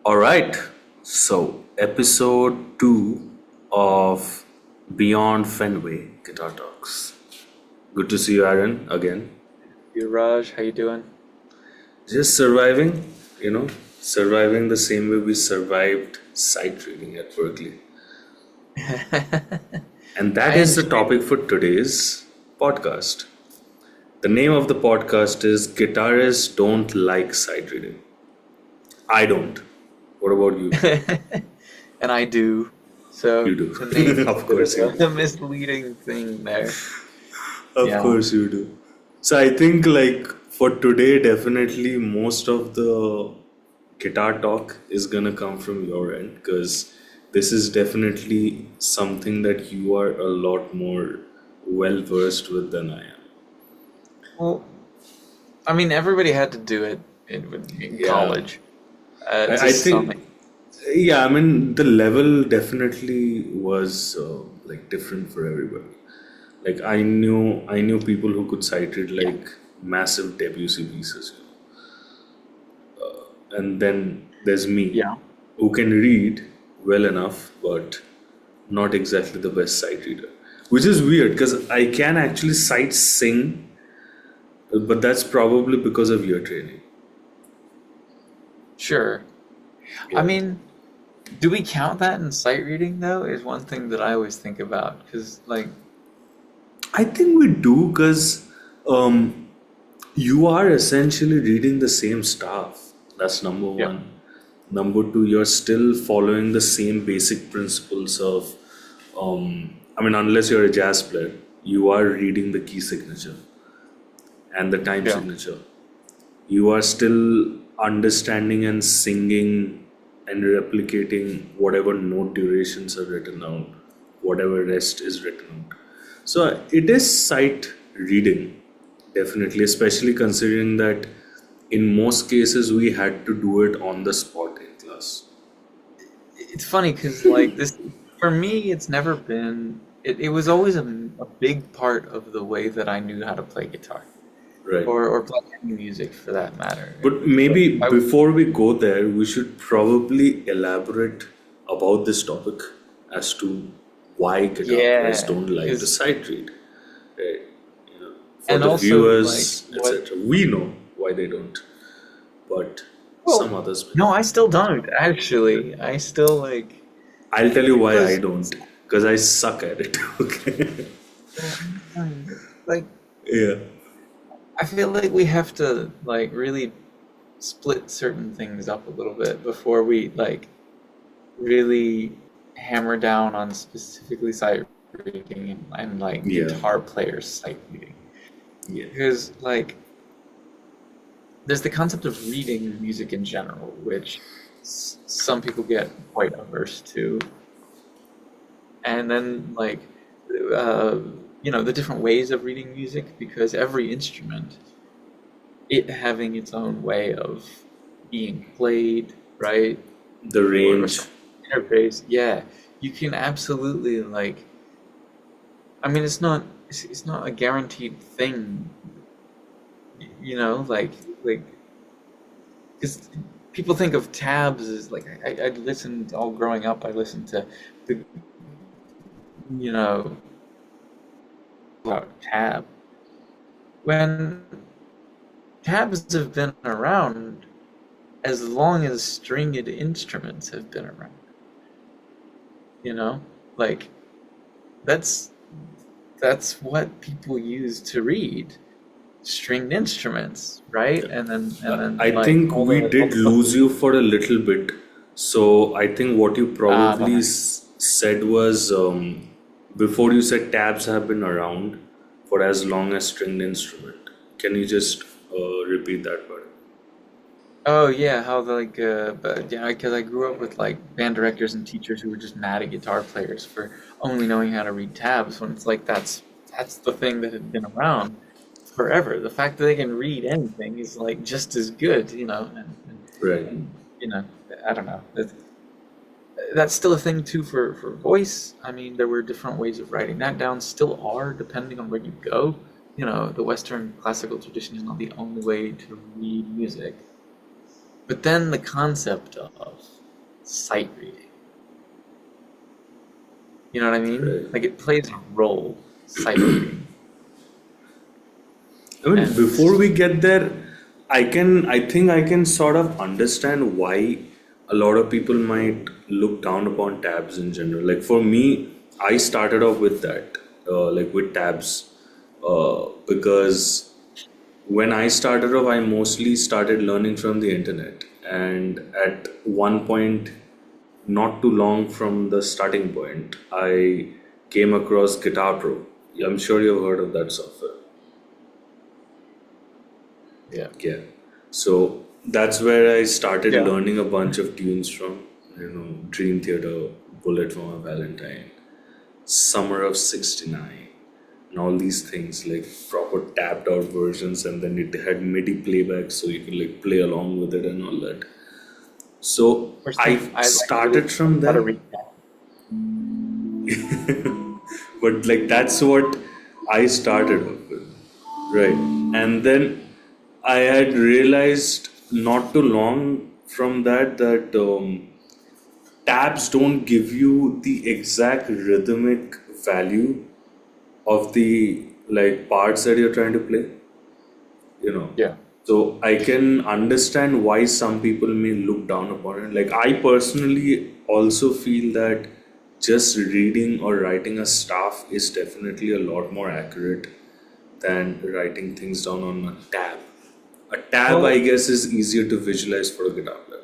All right, so episode 2 of Beyond Fenway Guitar Talks. Good to see you, Aaron, again. Hey Raj, how you doing? Just surviving the same way we survived sight reading at Berkeley. And that I is the understand. topic for today's podcast. The name of the podcast is Guitarists Don't Like Sight Reading. I don't. What about you? And I do. So You do. the name's a Of bit course you of do. a misleading thing there. Of Yeah. course you do. So I think like for today, definitely most of the guitar talk is gonna come from your end because this is definitely something that you are a lot more well versed with than I am. Well, I mean, everybody had to do it in Yeah, college. I, To I some, think yeah, I mean the level definitely was like different for everybody. Like I knew people who could cite it yeah, like massive Debussy pieces, and then there's me yeah. who can read well enough, but not exactly the best sight reader, which is weird because I can actually sight sing, but that's probably because of your training. Sure. I Yeah, mean, do we count that in sight reading though? Is one thing that I always think about because, like, I think we do because um, you are essentially reading the same stuff. That's number yeah, one. Number two, you're still following the same basic principles of, I mean, unless you're a jazz player, you are reading the key signature and the time yeah. signature. You are still understanding and singing and replicating whatever note durations are written out, whatever rest is written out. So it is sight reading, definitely, especially considering that in most cases we had to do it on the spot in class. It's funny because, like, this for me, it's never been. It was always a big part of the way that I knew how to play guitar Right. or play any music for that matter. But Like, maybe before we go there, we should probably elaborate about this topic as to why guitar players yeah, don't like the because sight read. Right? You know, for and the also like viewers, what? etc. We know why they don't, but some Well, others may no, not. I still don't actually. I still like I'll tell you why I because don't, because I suck at it. Okay. like Yeah. I feel like we have to like really split certain things up a little bit before we like really hammer down on specifically sight reading and like Yeah. guitar players sight reading Yeah. because like there's the concept of reading music in general which some people get quite averse to, and then like uh, the different ways of reading music because every instrument it having its own way of being played, right? The Or range. some interface. Yeah, you can absolutely like. I mean, it's not a guaranteed thing, like because people think of tabs as like I listened all growing up. I listened to the you know about tab when tabs have been around as long as stringed instruments have been around. You know, like that's that's what people use to read stringed instruments, right? And then I like think we all did the stuff. lose you for a little bit. So I think what you probably But said was before you said tabs have been around for as long as stringed instrument. Can you just repeat that part? oh yeah, how like but yeah, because I grew up with like band directors and teachers who were just mad at guitar players for only knowing how to read tabs when it's like that's the thing that had been around forever. The fact that they can read anything is like just as good, Right. and I don't know. That's still a thing too for voice. I mean, there were different ways of writing that down, still are, depending on where you go. The Western classical tradition is not the only way to read music. But then the concept of sight reading. You know what I mean? Right. Like it plays a role, sight reading. I mean, And before we get there, I think I can sort of understand why a lot of people might look down upon tabs in general. Like for me, I started off with that, like with tabs, because when I started off, I mostly started learning from the internet. And at one point, not too long from the starting point, I came across Guitar Pro. I'm sure you've heard of that software. yeah. Yeah. So that's where I started Yeah. learning a bunch of tunes from, Dream Theater, Bullet for My Valentine, Summer of '69, and all these things, like proper tapped out versions, and then it had MIDI playback so you could like play along with it and all that. So Or Steve, I I'd like started to from how to there, read that. but like that's what I started off with. Right. And then I had realized not too long from that tabs don't give you the exact rhythmic value of the like parts that you're trying to play, you know. Yeah. So I can understand why some people may look down upon it. Like I personally also feel that just reading or writing a staff is definitely a lot more accurate than writing things down on a tab. A tab, I Well, guess, is easier to visualize for a guitar player.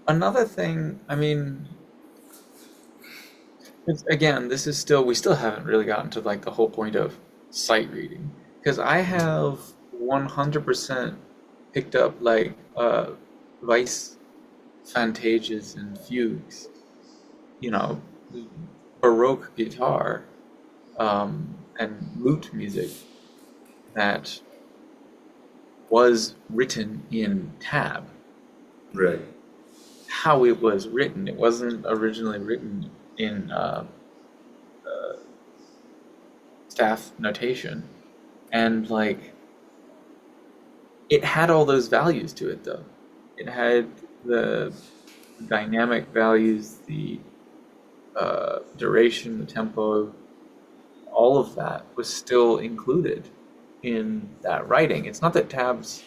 another thing, I mean, again, this is still, we still haven't really gotten to like the whole point of sight reading. Because I have 100% picked up like Vice Fantages and fugues, you know, Baroque guitar, and lute music that was written in tab. Right. How it was written, it wasn't originally written in staff notation, and like it had all those values to it though. It had the dynamic values, the duration, the tempo, all of that was still included in that writing. It's not that tabs,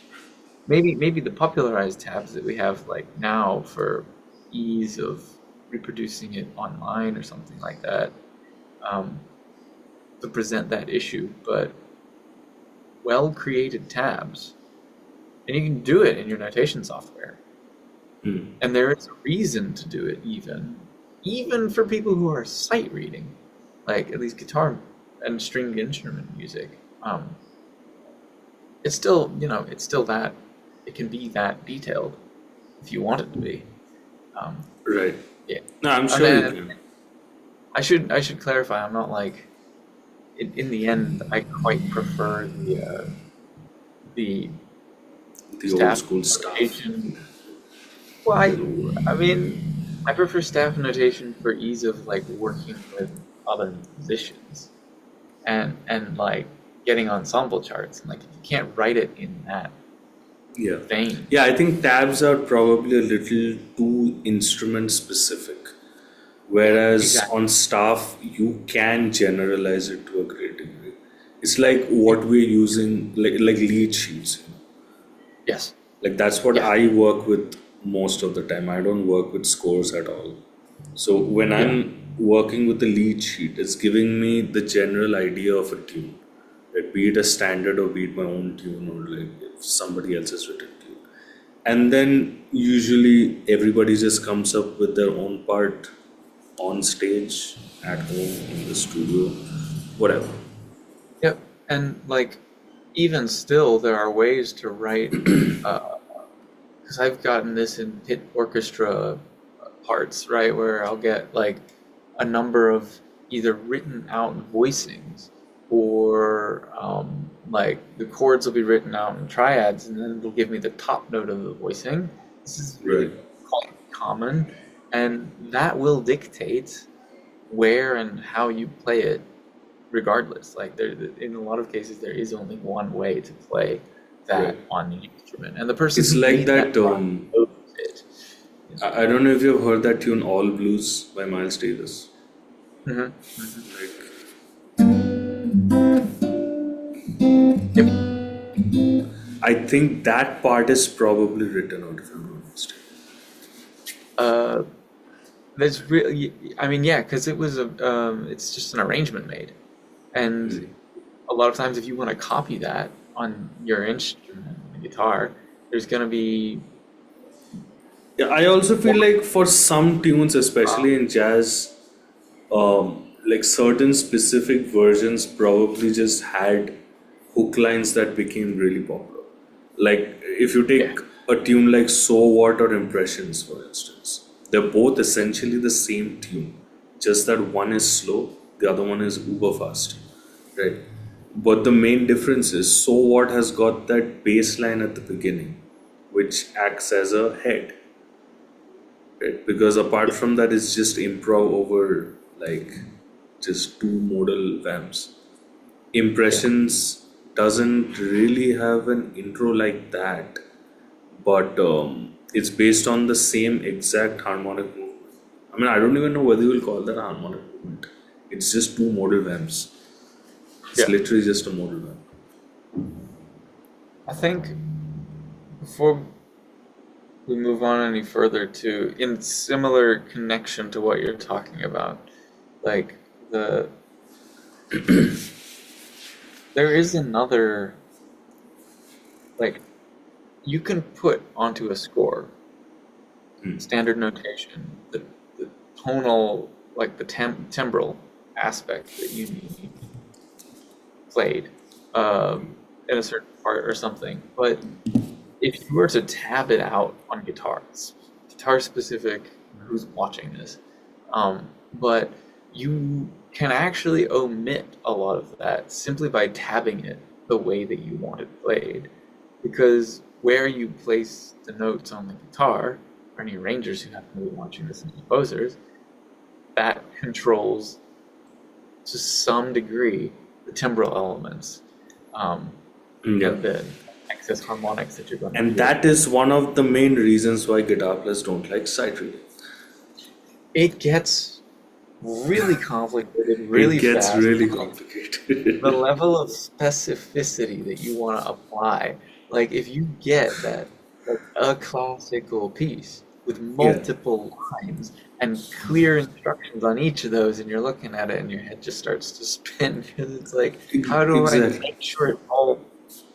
maybe the popularized tabs that we have like now for ease of reproducing it online or something like that, um, to present that issue, but well created tabs, and you can do it in your notation software. Hmm. And there is a reason to do it, even for people who are sight reading, like at least guitar and stringed instrument music. It's still, it's still that it can be that detailed if you want it to be. Um, Right. yeah. No, I'm And sure you then can. I should clarify. I'm not like in the end. I quite prefer the The old staff school stuff. notation. Well, I mean, I prefer staff notation for ease of like working with other musicians and like getting ensemble charts. And like if you can't write it in that Yeah. vein, Yeah, I think tabs are probably a little too instrument specific. Whereas exactly. on staff, you can generalize it to a great degree. It's like what we're using, like lead sheets. Yes. Like that's what Yeah. I work with most of the time. I don't work with scores at all. So when Yeah. I'm working with the lead sheet, it's giving me the general idea of a tune. Like be it a standard or be it my own tune or like if somebody else's written tune. And then usually everybody just comes up with their own part on stage, at home, in the studio, whatever. Yep. And like even still, there are ways to write. Because I've gotten this in pit orchestra parts, right, where I'll get like a number of either written out voicings or like the chords will be written out in triads, and then it'll give me the top note of the voicing. This is really Right. quite common, and that will dictate where and how you play it regardless. Like there, in a lot of cases, there is only one way to play that Right. on the instrument, and the person It's who like made that that. drawing knows it. I don't know if you've heard that tune "All Blues" by Miles Davis. Hmm. Like, Yep. I think that part is probably written out, if I'm not mistaken. Uh, there's really, I mean, yeah, because it's just an arrangement made, and a lot of times if you want to copy that on your instrument, the guitar, there's gonna be Yeah, I also feel like for some tunes, uh, especially in jazz, like certain specific versions probably just had hook lines that became really popular. Like if you yeah, take a tune like "So What" or "Impressions," for instance, they're both essentially the same tune, just that one is slow, the other one is uber fast, right? But the main difference is "So What" has got that bass line at the beginning, which acts as a head, right? Because apart yeah, from that, it's just improv over like just two modal vamps. yeah, Impressions doesn't really have an intro like that, but it's based on the same exact harmonic movement. I mean, I don't even know whether you will call that a harmonic movement. It's just two modal vamps. It's yeah. literally just a modal vamp. I think before we move on any further, to in similar connection to what you're talking about, like the there is another, like, you can put onto a score standard notation, the tonal, like the timbral aspect that you need played in a certain part or something. But if you were to tab it out on guitars, guitar specific, who's watching this, but you can actually omit a lot of that simply by tabbing it the way that you want it played, because where you place the notes on the guitar, for any arrangers who happen to be watching this and composers, that controls to some degree the timbral elements, um, Yeah. and the excess harmonics that you're going to And hear. that is one of the main reasons why guitar players don't like sight reading. It gets really complicated It really gets fast. really The complicated. level of specificity that you want to apply, like if you get that, like a classical piece with Yeah, multiple lines and clear instructions on each of those, and you're looking at it and your head just starts to spin because it's like, how do I exactly. make sure it's all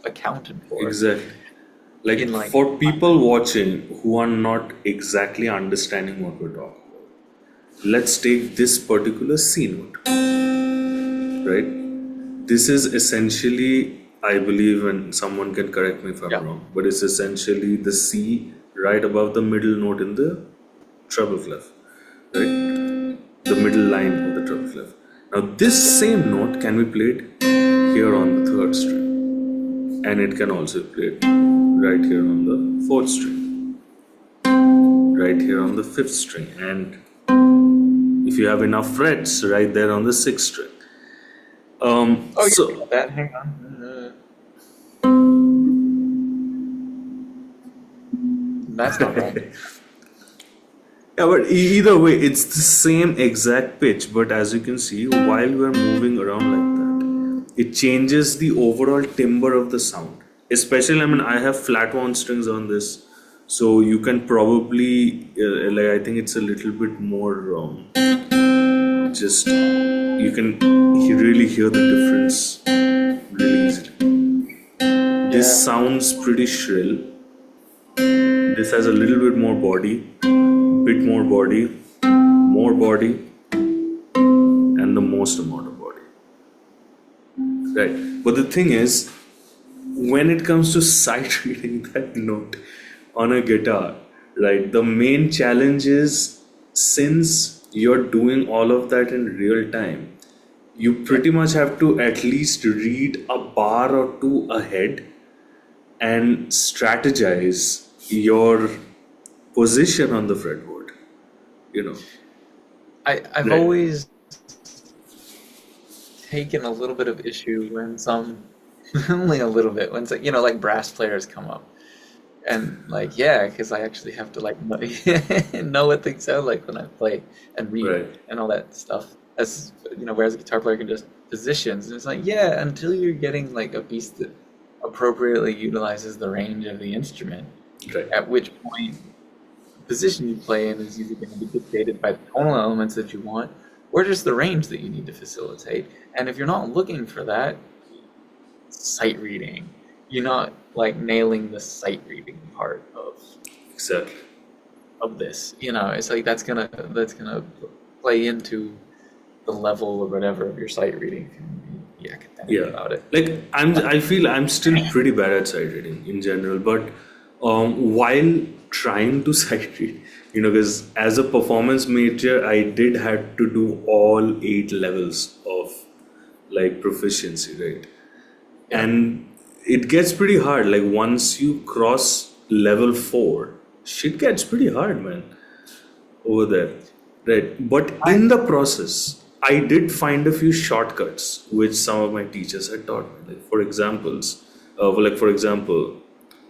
accounted for Exactly. in Like like for people watching who are not exactly understanding what we're talking about, let's take this particular C note, right? This is essentially, I believe, and someone can correct me if I'm yeah, wrong, but it's essentially the C right above the middle note in the treble clef, right? The middle line of the treble clef. Now, this yeah, same note can be played here on the third string, and it can also be played right here on the fourth string, right here on the fifth string, and if you have enough frets, right there on the sixth string. oh yeah, I So got that, hang on, that's not right. yeah, but either way, it's the same exact pitch. But as you can see, while we're moving around like that, it changes the overall timbre of the sound. Especially, I mean, I have flat wound strings on this, so you can probably like I think it's a little bit more just you can really hear the difference really easily. This Yeah, sounds pretty shrill. This has a little bit more body, bit more body, and the most amount of body. Right. But the thing is, when it comes to sight reading that note on a guitar, right, the main challenge is since you're doing all of that in real time, you yeah. pretty much have to at least read a bar or two ahead and strategize your position on the fretboard, you know. I've Right. always taken a little bit of issue when some, only a little bit, when like brass players come up. And like, yeah, because I actually have to like know, know what things sound like when I play and read Right. and all that stuff. As you know, whereas a guitar player can just positions, and it's like, yeah, until you're getting like a piece that appropriately utilizes the range of the instrument, Right. at which point the position you play in is either going to be dictated by the tonal elements that you want, or just the range that you need to facilitate. And if you're not looking for that, sight reading. You're not like nailing the sight reading part Exactly. of this. You know, it's like that's gonna play into the level or whatever of your sight reading if you want to be academic Yeah. about it. Like I feel I'm still pretty bad at sight reading in general, but while trying to sight read, because as a performance major, I did had to do all 8 levels of like proficiency, right? Yeah. And it gets pretty hard. Like once you cross level 4, shit gets pretty hard, man, over there. Right. But I in the process, I did find a few shortcuts which some of my teachers had taught me. Like for example,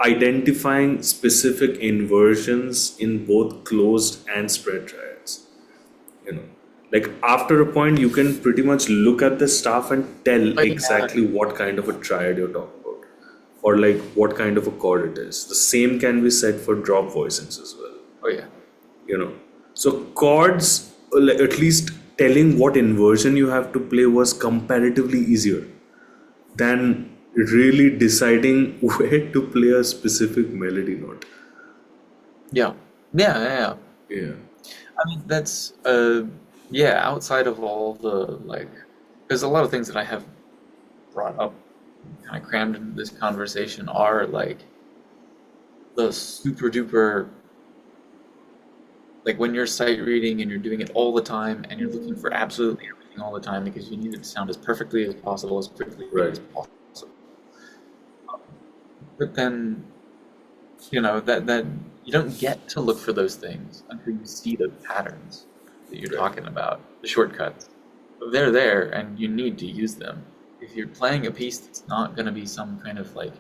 identifying specific inversions in both closed and spread triads. You know, like after a point, you can pretty much look at the staff and tell oh yeah. exactly what kind of a triad you're talking about, or like what kind of a chord it is. The same can be said for drop voicings as well. Oh yeah. you know so chords, like, at least telling what inversion you have to play was comparatively easier than really deciding where to play a specific melody note. Yeah. Yeah. Yeah. Yeah. Yeah. I mean, that's yeah, outside of all the like, there's a lot of things that I have brought up, kind of crammed into this conversation are like the super duper, like when you're sight reading and you're doing it all the time and you're looking for absolutely everything all the time because you need it to sound as perfectly as possible, as quickly Right. as possible. But then, you know, that you don't get to look for those things until you see the patterns that you're Right. talking about, the shortcuts. They're there and you need to use them. If you're playing a piece that's not going to be some kind of like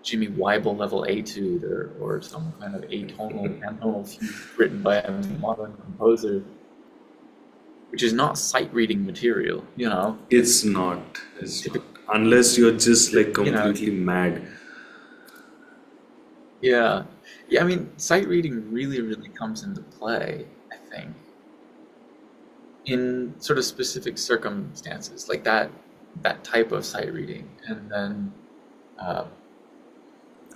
Jimmy Weibel level etude or some kind of atonal, pantonal fugue written by a modern composer, which is not sight reading material, you know. It's not unless you're just like You know, completely mad. yeah. Yeah, I mean, sight reading really, really comes into play, I think, in sort of specific circumstances, like that type of sight reading. And then uh,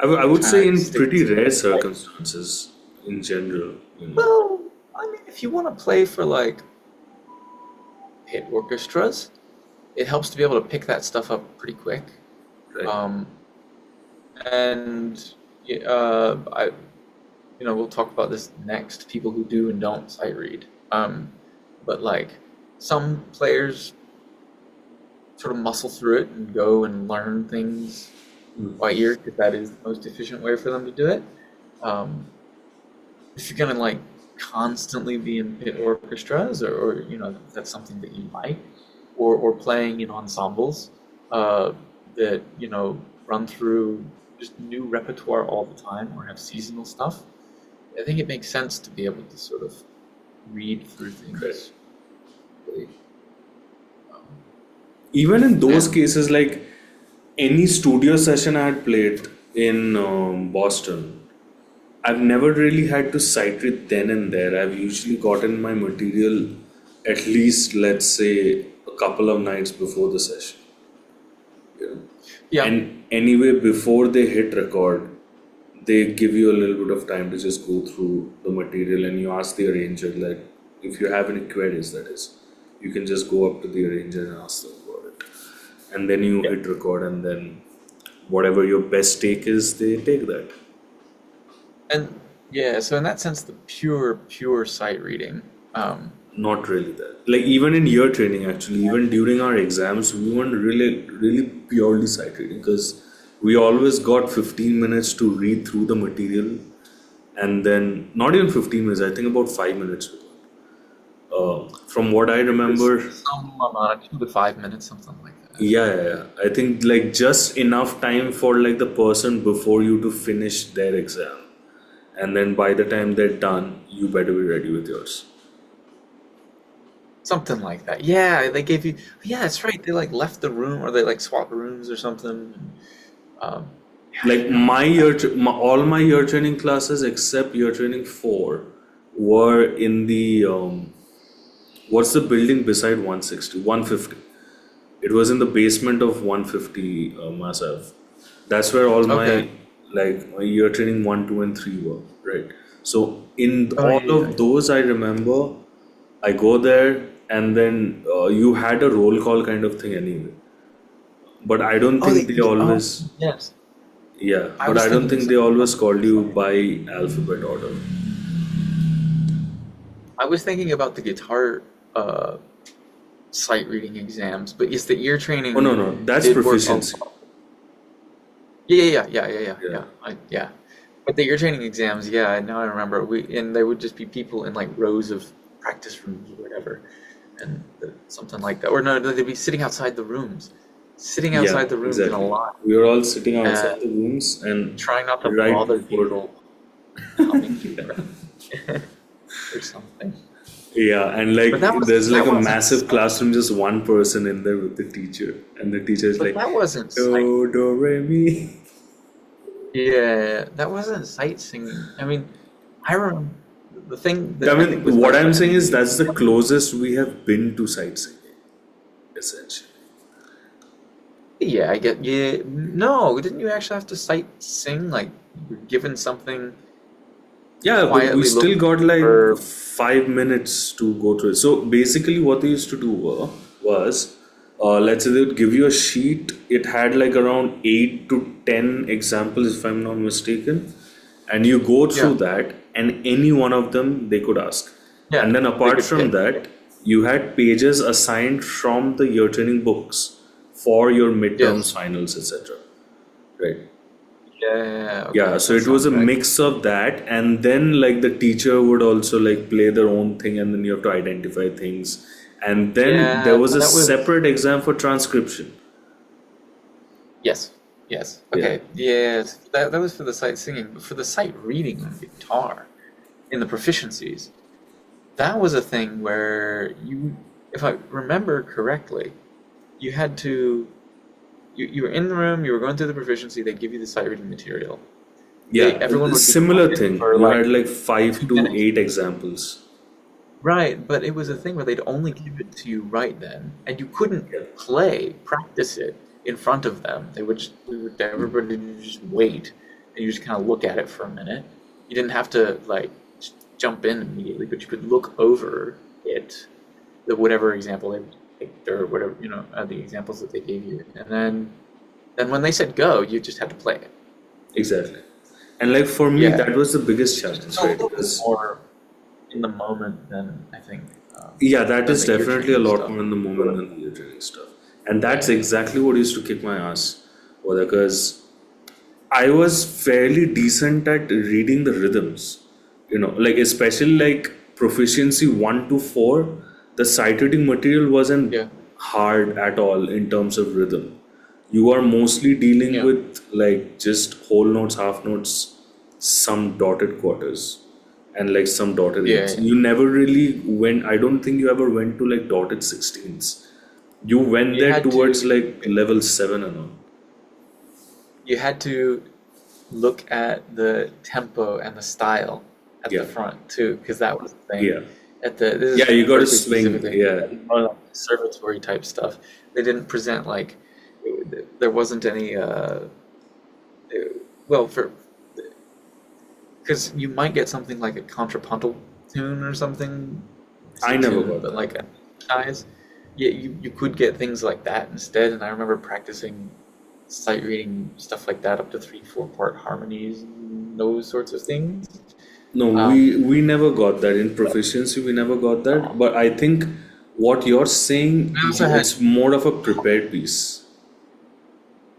I would trying say to in stick pretty to rare like, circumstances in general. well, I mean, if you want to play for like pit orchestras, it helps to be able to pick that stuff up pretty quick. Right. Um, and I, we'll talk about this next. People who do and don't sight read. But like some players sort of muscle through it and go and learn things by ear because that is the most efficient way for them to do it. Um, if you're gonna like constantly be in pit orchestras or if that's something that you like, or playing in ensembles that run through just new repertoire all the time or have seasonal stuff, I think it makes sense to be able to sort of read through Right. things. Really. Um, Even in those yeah. cases, like any studio session I had played in Boston, I've never really had to sight read then and there. I've usually gotten my material at least, let's say, a couple of nights before the session. You know? Yeah. And anyway, before they hit record, they give you a little bit of time to just go through the material and you ask the arranger, like, if you have any queries, that is, you can just go up to the arranger and ask them about it. And then you Yeah. hit record, and then whatever your best take is, they take that. And yeah, so in that sense, the pure sight reading. Not really that. Like even in year training, actually, even during our exams, we weren't really purely sight reading because we always got 15 minutes to read through the material, and then not even 15 minutes. I think about 5 minutes. From what I There's remember, some amount of 2 to 5 minutes, something like that. Yeah. I think like just enough time for like the person before you to finish their exam, and then by the time they're done, you better be ready with yours. Something like that. Yeah, they gave you. Yeah, that's right. They like left the room, or they like swapped rooms or something. Um, yeah, I Like forgot about that. all my year training classes except year training 4 were in the what's the building beside 160 150. It was in the basement of 150 Masav. That's where all Okay. my year training 1, 2, and 3 were, right? So in Oh all yeah, yeah, of yeah. those, I remember I go there, and then you had a roll call kind of thing anyway. But I don't Oh, think they oh always, yes. yeah, I but was I don't thinking think they something always along called those you lines. by alphabet order. I was thinking about the guitar uh, sight reading exams, but yes, the ear Oh, no, training no, that's did work a proficiency. lot. Yeah. Yeah. Yeah. But the ear training exams, yeah, now I remember. And there would just be people in like rows of practice rooms or whatever, and something like that. Or no, they'd be sitting Yeah, outside the rooms in a exactly. line, We were all sitting and outside the rooms, and trying not to right bother before, people humming to them or something. yeah, and like But that was there's like that a wasn't massive sight. classroom, just one person in there with the teacher, and the teacher is But like, that wasn't sight. do, re, mi. Yeah, that wasn't sight singing. I mean, I remember the thing I that I think was mean, what like I'm that. saying is that's the closest we have been to sightseeing, essentially. Yeah, I get. Yeah, no, didn't you actually have to sight sing? Like, you were given something to Yeah, but we quietly look still got like for. 5 minutes to go through it. So basically, what they used to do was, let's say they would give you a sheet. It had like around 8 to 10 examples, if I'm not mistaken, and you go Yeah, through that, and any one of them they could ask. yeah, And then they apart could from pick. that, you had pages assigned from the year training books for your midterms, Yes. finals, etc. Right? Yeah. Yeah, Okay, so that it was sounds a right. mix of that, and then like the teacher would also like play their own thing, and then you have to identify things. And then there Yeah, was a that was. separate exam for transcription. Yes. Yes. Yeah. Okay. Yes. That was for the sight singing, but for the sight reading on guitar in the proficiencies, that was a thing where you, if I remember correctly, you had to. You were in the room, you were going through the proficiency, they give you the sight reading material. Yeah, Everyone would be similar quiet thing. for You like had like five two to minutes. eight examples. Right, but it was a thing where they'd only give it to you right then, and you couldn't Yeah. practice it in front of them. Everybody would just wait, and you just kind of look at it for a minute. You didn't have to like jump in immediately, but you could look over it, whatever example they picked or whatever, the examples that they gave you, and then when they said go, you just had to play it. Exactly. And like for me, Yeah, that was the biggest just challenge, a right? little bit Because more in the moment than I think yeah, that than is the ear definitely a training lot stuff. more in the moment than the year training stuff. And that's Yeah. exactly what used to kick my ass. Because I was fairly decent at reading the rhythms, like especially like proficiency 1 to 4, the sight reading material wasn't Yeah. hard at all in terms of rhythm. You are mostly dealing Yeah. with like just whole notes, half notes, some dotted quarters, and like some dotted Yeah. eighths. Yeah. You never really went, I don't think you ever went to like dotted 16ths. You went You there had towards to like level 7 and all. you had to look at the tempo and the style at the Yeah. front too, because that was the thing. Yeah. This is Yeah, you got to Berkeley swing. specifically, Yeah, more like conservatory type stuff. They didn't present like there wasn't any well for because you might get something like a contrapuntal tune or something. It's a I never tune, got but that. like a size. Yeah, you could get things like that instead. And I remember practicing sight reading stuff like that up to 3, 4 part harmonies and those sorts of things. No, Um, we never got that in proficiency. We never got that. But I think what you're saying, I also had it's more of a prepared piece.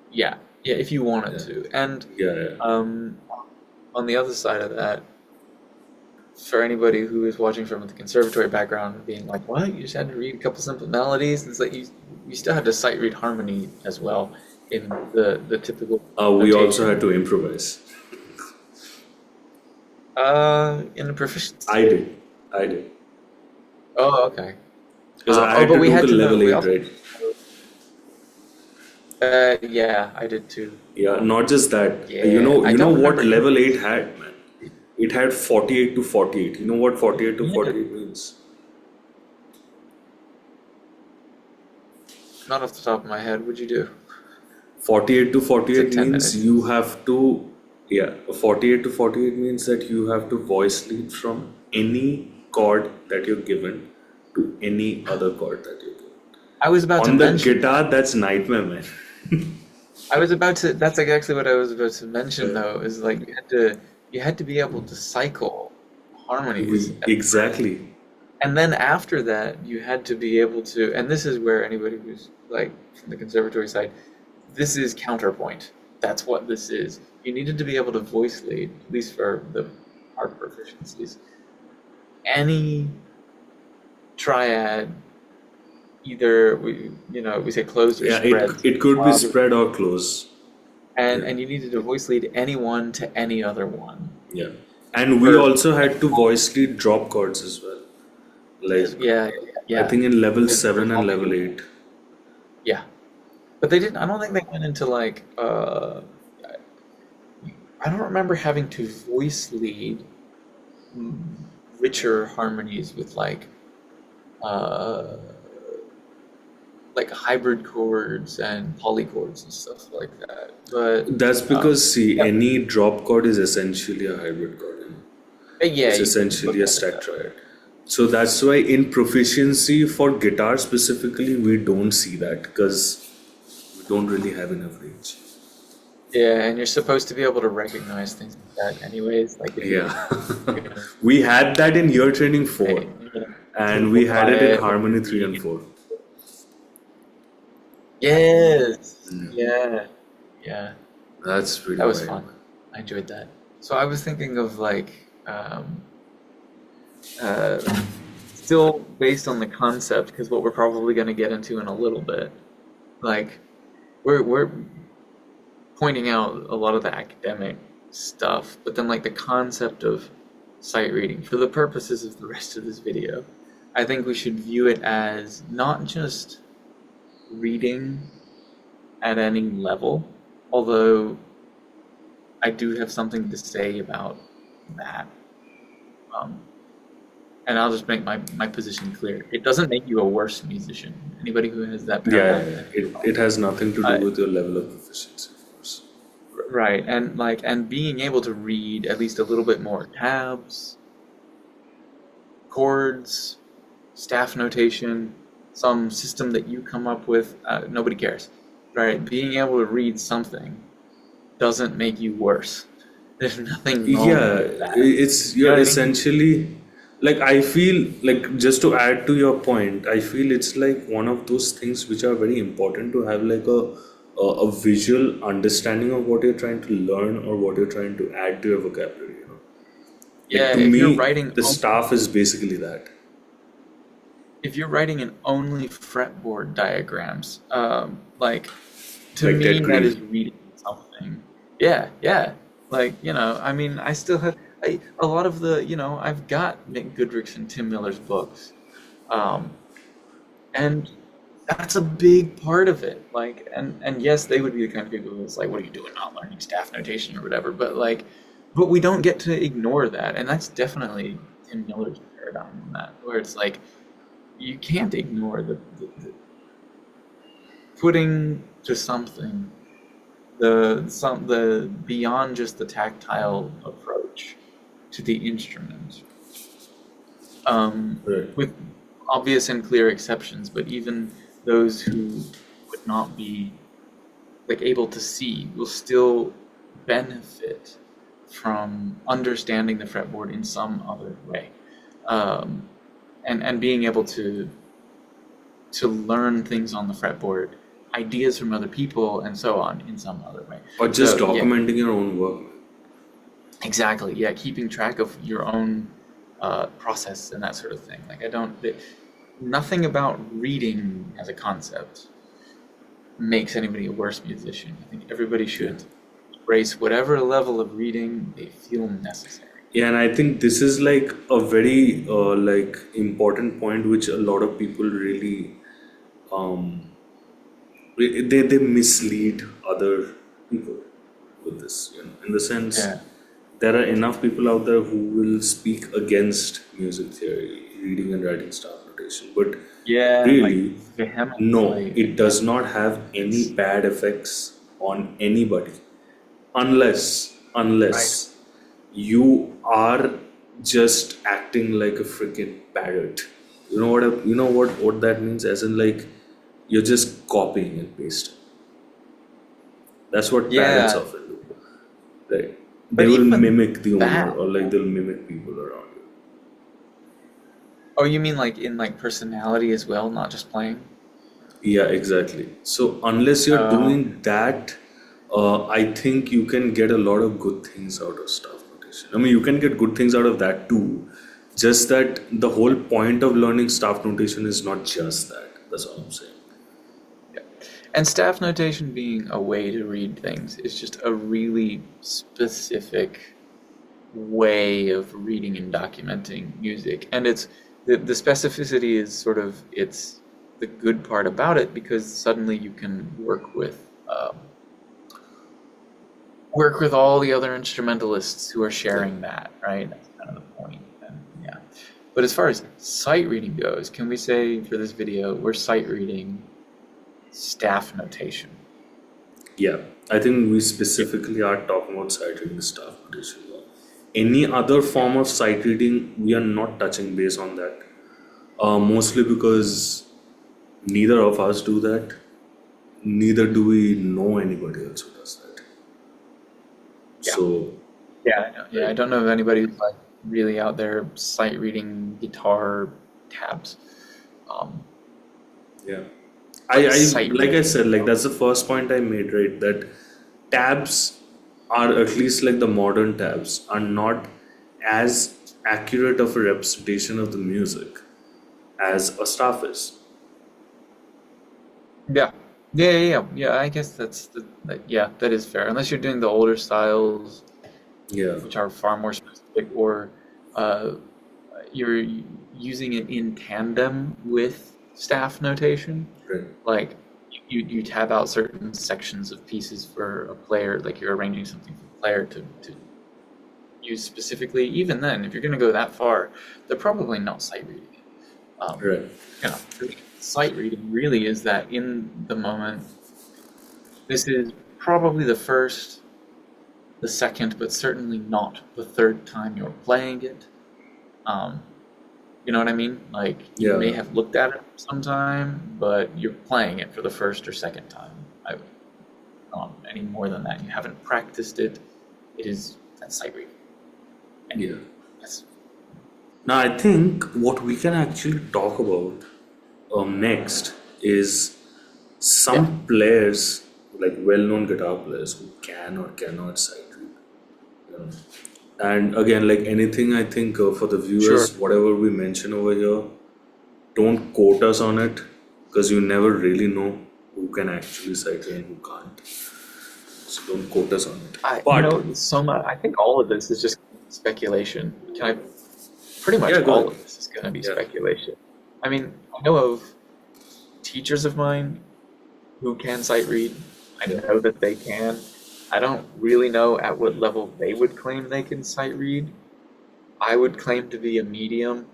yeah, if you wanted Yeah, to. And yeah, um, on the other side of that, for anybody who is watching from the conservatory background and being like, what? You just had to read a couple simple melodies? It's like you still had to sight read harmony as well in the typical We also notation. had to improvise. In the proficiency. I did. Oh, okay. Because I had But to we do had till to know. level We 8, also, right? yeah, I did too. Yeah, not just that. Yeah, I You know don't what remember. level 8 had, man? It had 48 to 48. You know what 48 to Yeah, 48 means? not off the top of my head. What'd you do? 48 to It's like 48 10 means minutes. you have to, yeah, 48 to 48 means that you have to voice lead from any chord that you're given to any other chord that you're given. I was about to On the mention that. guitar, that's nightmare, man. I was about to. That's like actually what I was about to mention, Uh, though. Is like you had to be able to cycle harmonies, exactly. and then after that, you had to be able to. And this is where anybody who's like from the conservatory side, this is counterpoint. That's what this is. You needed to be able to voice lead, at least for the art proficiencies, any triad. Either we say closed or Yeah, spread, it could be spread or close. Yeah. and you needed to voice lead any one to any other one. Yeah. And we For also had to voice lead drop chords as well. Like, yeah, I yeah, think in level it's 7 and performing. level 8. Yeah, but they didn't. I don't think they went into like. I don't remember having to voice lead mm, richer harmonies with uh, like hybrid chords and polychords and stuff like that. But That's because, see, yeah, any drop chord is essentially a hybrid chord. yeah, It's you can essentially look a at it stack that way. triad. So that's why in proficiency for guitar specifically, we don't see that because we don't really have enough range. Yeah, and you're supposed to be able to recognize things like that, anyways. Like if Yeah. you're gonna We had that in year training 4 say, and we too had it in quiet when harmony you're 3 and reading. 4. Yes. Yeah. Yeah. That's That really was wild. fun. I enjoyed that. So I was thinking of like uh, still based on the concept, because what we're probably going to get into in a little bit, like we're pointing out a lot of the academic stuff, but then like the concept of sight reading for the purposes of the rest of this video, I think we should view it as not just reading at any level, although I do have something to say about that. Um, and I'll just make my position clear. It doesn't make you a worse musician. Anybody who has that Yeah, paradigm, yeah, yeah. It has nothing to do uh, with your level of proficiency, of course. right? And being able to read at least a little bit more tabs, chords, staff notation, some system that you come up with, nobody cares, right? Being able to read something doesn't make you worse. There's nothing wrong Yeah, with that. it's You know you're what I mean? essentially like I feel like just to add to your point, I feel it's like one of those things which are very important to have like a visual understanding of what you're trying to learn or what you're trying to add to your vocabulary, you know. Like Yeah, to me, the staff is basically that. if you're writing in only fretboard diagrams, like to Like me Ted that is Green. reading something. Yeah, yeah. Like, I mean, I still have a lot of the, I've got Nick Goodrick's and Tim Miller's books. Um, and that's a big part of it. Like, and yes, they would be the kind of people who's like, what are you doing not learning staff notation or whatever? But we don't get to ignore that. And that's definitely Tim Miller's paradigm on that, where it's like, you can't ignore the putting to something the beyond just the tactile approach to the instrument, Right. with obvious and clear exceptions, but even those who would not be like able to see will still benefit from understanding the fretboard in some other way, um, and being able to learn things on the fretboard, ideas from other people, and so on in some other way. Or just So yeah, documenting your own work. exactly. Yeah, keeping track of your own process and that sort of thing. Like I don't, nothing about reading as a concept makes anybody a worse musician. I think everybody should embrace whatever level of reading they feel necessary. Yeah, and I think this is like a very like important point which a lot of people really um, they mislead other people with this, in the sense Yeah. there are enough people out there who will speak against music theory, reading and writing staff notation, but Yeah, like really, no, vehemently. it does not have any It's bad effects on anybody, unless right. you are just acting like a freaking parrot. You know what that means? As in, like, you're just copying and pasting. That's what parrots Yeah, often do, right? They but will even mimic the owner, that. or like they'll mimic people around you. Oh, you mean like in like personality as well, not just playing? Yeah, exactly. So unless you're Oh, doing that, I think you can get a lot of good things out of staff notation. I mean, you can get good things out of that too. Just that the whole point of learning staff notation is not just that. That's all I'm saying. yeah. And staff notation being a way to read things is just a really specific way of reading and documenting music. And it's the specificity is sort of it's the good part about it because suddenly you can work with all the other instrumentalists who are Yeah. sharing that, right? That's kind of the point. And, yeah. But as far as sight reading goes, can we say for this video we're sight reading staff notation? Yeah. I think we specifically are talking about sight reading staff notation. Any other form of sight reading, we are not touching base on that. Mostly because neither of us do that. Neither do we know anybody else who does that. Yeah. So, Yeah, I know. Yeah, I right. don't know of anybody who's like really out there sight reading guitar tabs. Um, Yeah. like I sight like I reading. said, like that's the first point I made, right? That tabs are, at least like the modern tabs, are not as accurate of a representation of the music as a staff is. Yeah. Yeah. I guess yeah, that is fair. Unless you're doing the older styles, Yeah. which are far more specific, or uh, you're using it in tandem with staff notation. Right. Like you tab out certain sections of pieces for a player, like you're arranging something for the player to use specifically. Even then, if you're going to go that far, they're probably not sight reading it. Right. You know, sight reading really is that in the moment. This is probably the first, the second, but certainly not the third time you're playing it. Um, you know what I mean? Like you may Yeah. have looked at it sometime, but you're playing it for the first or second time. Any more than that, you haven't practiced it. That's sight reading, and Yeah. that's Now I think what we can actually talk about next is yeah, some players, like well-known guitar players, who can or cannot sight read. You know. And again, like anything, I think for the sure. viewers, whatever we mention over here, don't quote us on it, because you never really know who can actually sight read and who can't. So don't quote us on it. But So much. I think all of this is just speculation. Pretty much yeah, go all ahead. of this is going to be Yeah, speculation. I mean, I know of teachers of mine who can sight read. I yeah, know that they can. I don't really know at what level they would claim they can sight read. I would claim to be a medium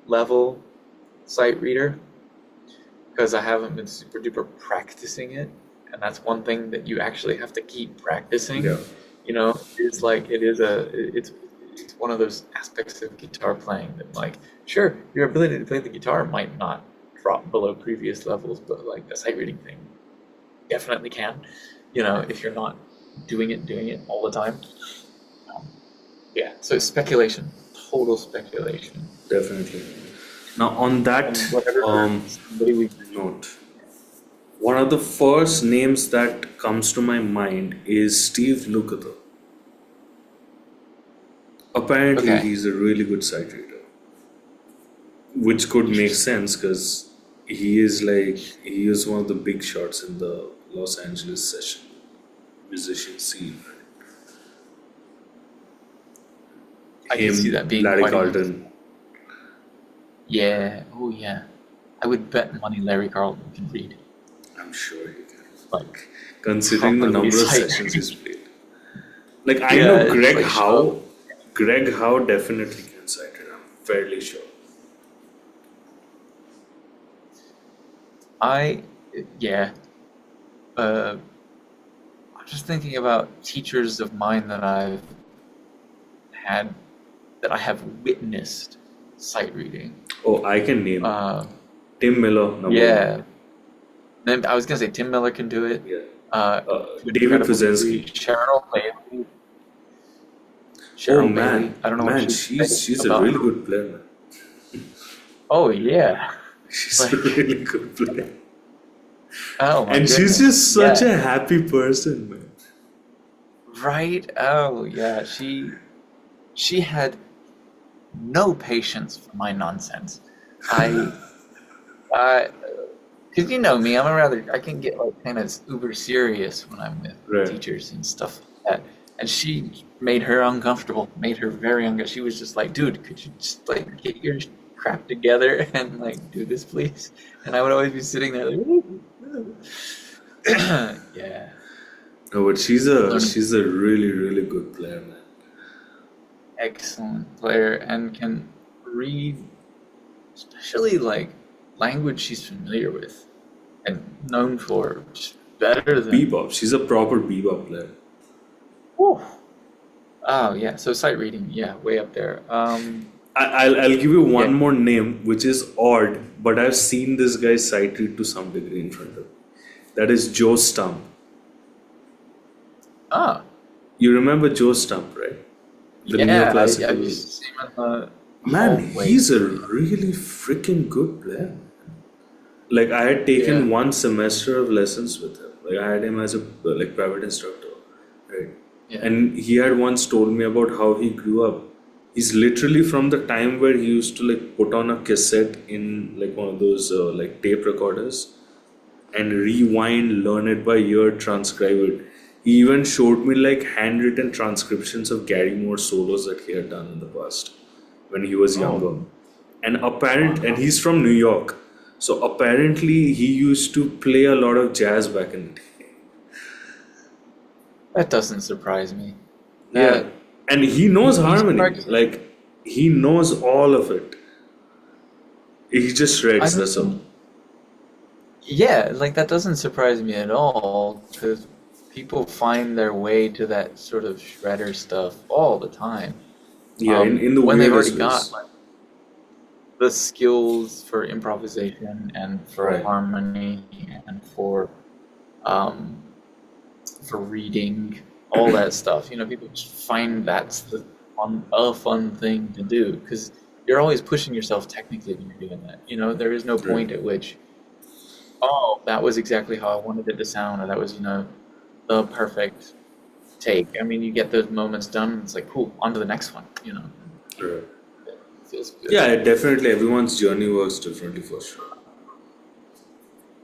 level sight reader because I haven't been super duper practicing it. And that's one thing that you actually have to keep practicing. yeah, It's like it's one of those aspects of guitar playing that like sure your ability to play the guitar might not drop below previous levels, but like the sight reading thing definitely can. If you're not doing it all the time. Um, yeah, so it's speculation, total speculation. definitely. Now, on that And whatever um, somebody we note, one of the first names that comes to my mind is Steve Lukather. Apparently, Okay. he's a really good sight reader, which could make Interesting. sense because he is one of the big shots in the Los Angeles session musician scene. I could see Him, that being Larry quite a unique. Carlton. Yeah. Oh, yeah. I would bet money Larry Carlton can read. I'm sure he can. Like, Considering the properly number of sight sessions read. he's played. Like I Yeah, know it's like show up. Greg Howe definitely can sight it. I'm fairly sure. I, yeah. Uh, I'm just thinking about teachers of mine that I've had, that I have witnessed sight reading. Oh, I can name Uh, Tim Miller, number one. yeah. Then I was gonna say Tim Miller can do it. Yeah. To an David incredible degree. Kuzinski. Oh Cheryl Bailey. I don't know what man, she's saying she's a about. really good player, man. Oh yeah. She's a Like, really good player. oh my And she's goodness. just such Yeah. a happy person, man. Right? Oh yeah. She had no patience for my nonsense. I I because you know me, I can get like kind of uber serious when I'm with Right. teachers and stuff like that. And she made her uncomfortable, made her very uncomfortable. She was just like, dude, could you just like get your crap together and like do this, please? And I would always be sitting there like, yeah, No, but learning she's a really, really good player, man. excellent player and can read, especially like language she's familiar with and known for just better than. Bebop. She's a proper bebop player. Whew. Oh yeah, so sight reading, yeah, way up there. I'll give you one Yeah. more name, which is odd, but I've seen this guy sight read to some degree in front of me. That is Joe Stump. Ah, You remember Joe Stump, right? The yeah, I neoclassical. used to see him in the Man, hallway. he's a really freaking good player. Like I had taken Yeah, one semester of lessons with him. Like I had him as a like private instructor, right? yeah. And he had once told me about how he grew up. He's literally from the time where he used to like put on a cassette in like one of those like tape recorders and rewind, learn it by ear, transcribe it. He even showed me like handwritten transcriptions of Gary Moore solos that he had done in the past when he was Oh, younger. And wow. he's from New York. So apparently he used to play a lot of jazz back in the day. That doesn't surprise me. Yeah. That And he knows he's harmony. practicing. Like he knows all of it. He just I shreds, that's all. mean, yeah, like that doesn't surprise me at all because people find their way to that sort of shredder stuff all the time. Yeah, in the When they've already weirdest got ways. like the skills for improvisation and for Right. harmony and um for reading, all that stuff. You know, people just find that's a fun thing to do because you're always pushing yourself technically when you're doing that. You know, there is no Right. point at which, oh, that was exactly how I wanted it to sound, or that was, the perfect take. I mean, you get those moments done, and it's like, cool, on to the next one. Right. It feels good. Yeah, definitely everyone's journey works differently for sure.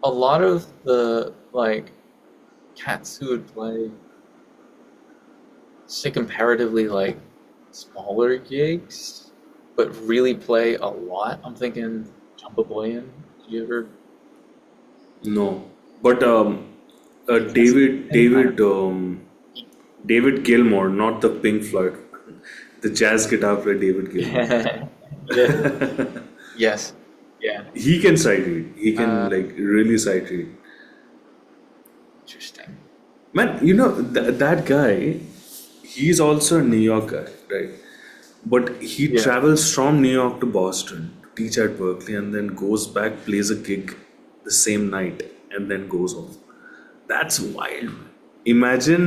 A lot of the like cats who would play, say, comparatively like smaller gigs, but really play a lot. I'm thinking Jumbo Boyan. Did you ever? No. But That's I don't David Gilmour, not the Pink Floyd, the jazz guitar player David Gilmour. know. Yeah. Yes. Yeah. He can sight read. He can Uh, like really sight read. Interesting. Man, that guy, he's also a New York guy, right? But he Yeah. travels from New York to Boston to teach at Berklee and then goes back, plays a gig the same night, and then goes home. That's wild, man. Imagine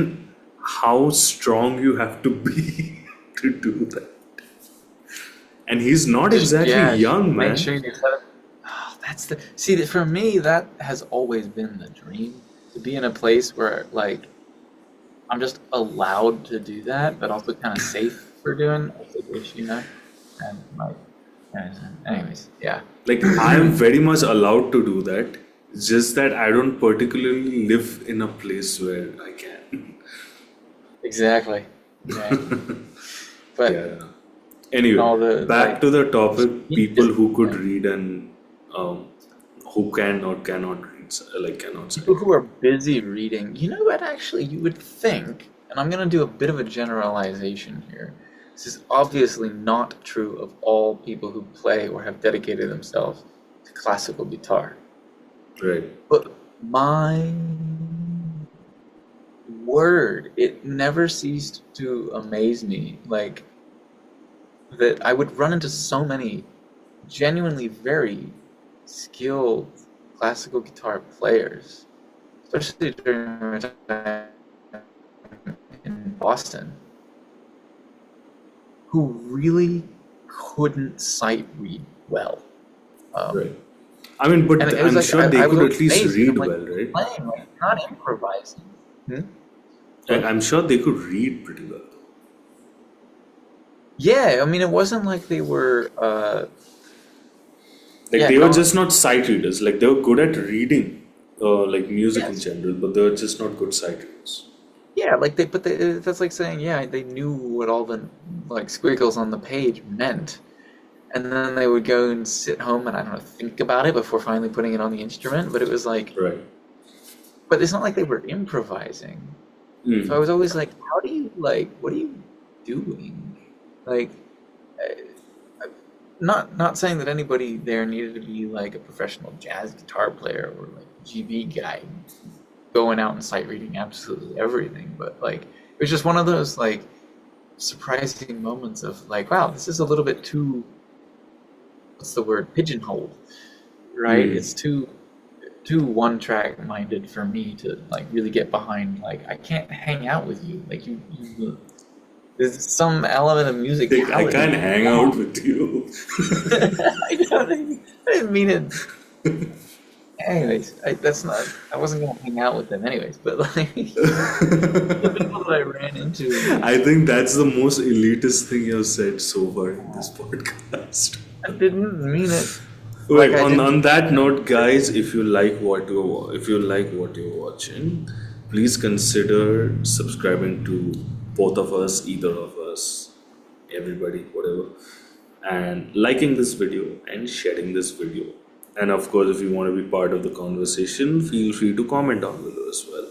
how strong you have to be to do that. And he's not exactly Just young, make man. sure you set up. Oh, that's the see. For me, that has always been the dream, to be in a place where like I'm just allowed to do that, but also kind of safe we're doing. I figured, and like, anyways, yeah. Like, I am very much allowed to do that. It's just that I don't particularly live in a place where I can. Exactly. Yeah. But Yeah. Anyway, all the back to the topic: you people just who could read and who can or cannot read, like cannot people sight who read. are busy reading, you know what, actually, you would think, and I'm going to do a bit of a generalization here. This is obviously not true of all people who play or have dedicated themselves to classical guitar. Right. But my word, it never ceased to amaze me, like, that I would run into so many genuinely very skilled classical guitar players, especially during my time in Boston, who really couldn't sight read well. Um, Right. I mean, and but it was I'm like sure they I was could always at least amazed because I'm read like, well, right? playing, like, not improvising. Hmm? Like, Sorry? I'm sure they could read pretty well. Yeah, I mean, it wasn't like they were. Like, Yeah, they were not. just not sight readers. Like, they were good at reading, like music in Yes. general, but they were just not good sight readers. Yeah, like that's like saying, yeah, they knew what all the like squiggles on the page meant, and then they would go and sit home and I don't know, think about it before finally putting it on the instrument. But it was like, Right. but it's not like they were improvising. So I Mm. was always like, how do you like, what are you doing? Like, uh, not saying that anybody there needed to be like a professional jazz guitar player or like GB guy going out and sight reading absolutely everything, but like it was just one of those like surprising moments of like, wow, this is a little bit too, what's the word, pigeonholed, right? Mm. It's too one track minded for me to like really get behind. Like, I can't hang out with you. Like, you there's some element of Like, I musicality. can't hang out with you. I didn't mean it. Anyways, that's not. I wasn't gonna hang out with them anyways. But like the people that I ran into, I think that's the most elitist thing you've said so far in this podcast. I didn't mean it. Like, Wait, I didn't. on that note, guys, if you like what you're watching, please consider subscribing to both of us, either of us, everybody, whatever, and liking this video and sharing this video. And of course, if you want to be part of the conversation, feel free to comment down below as well.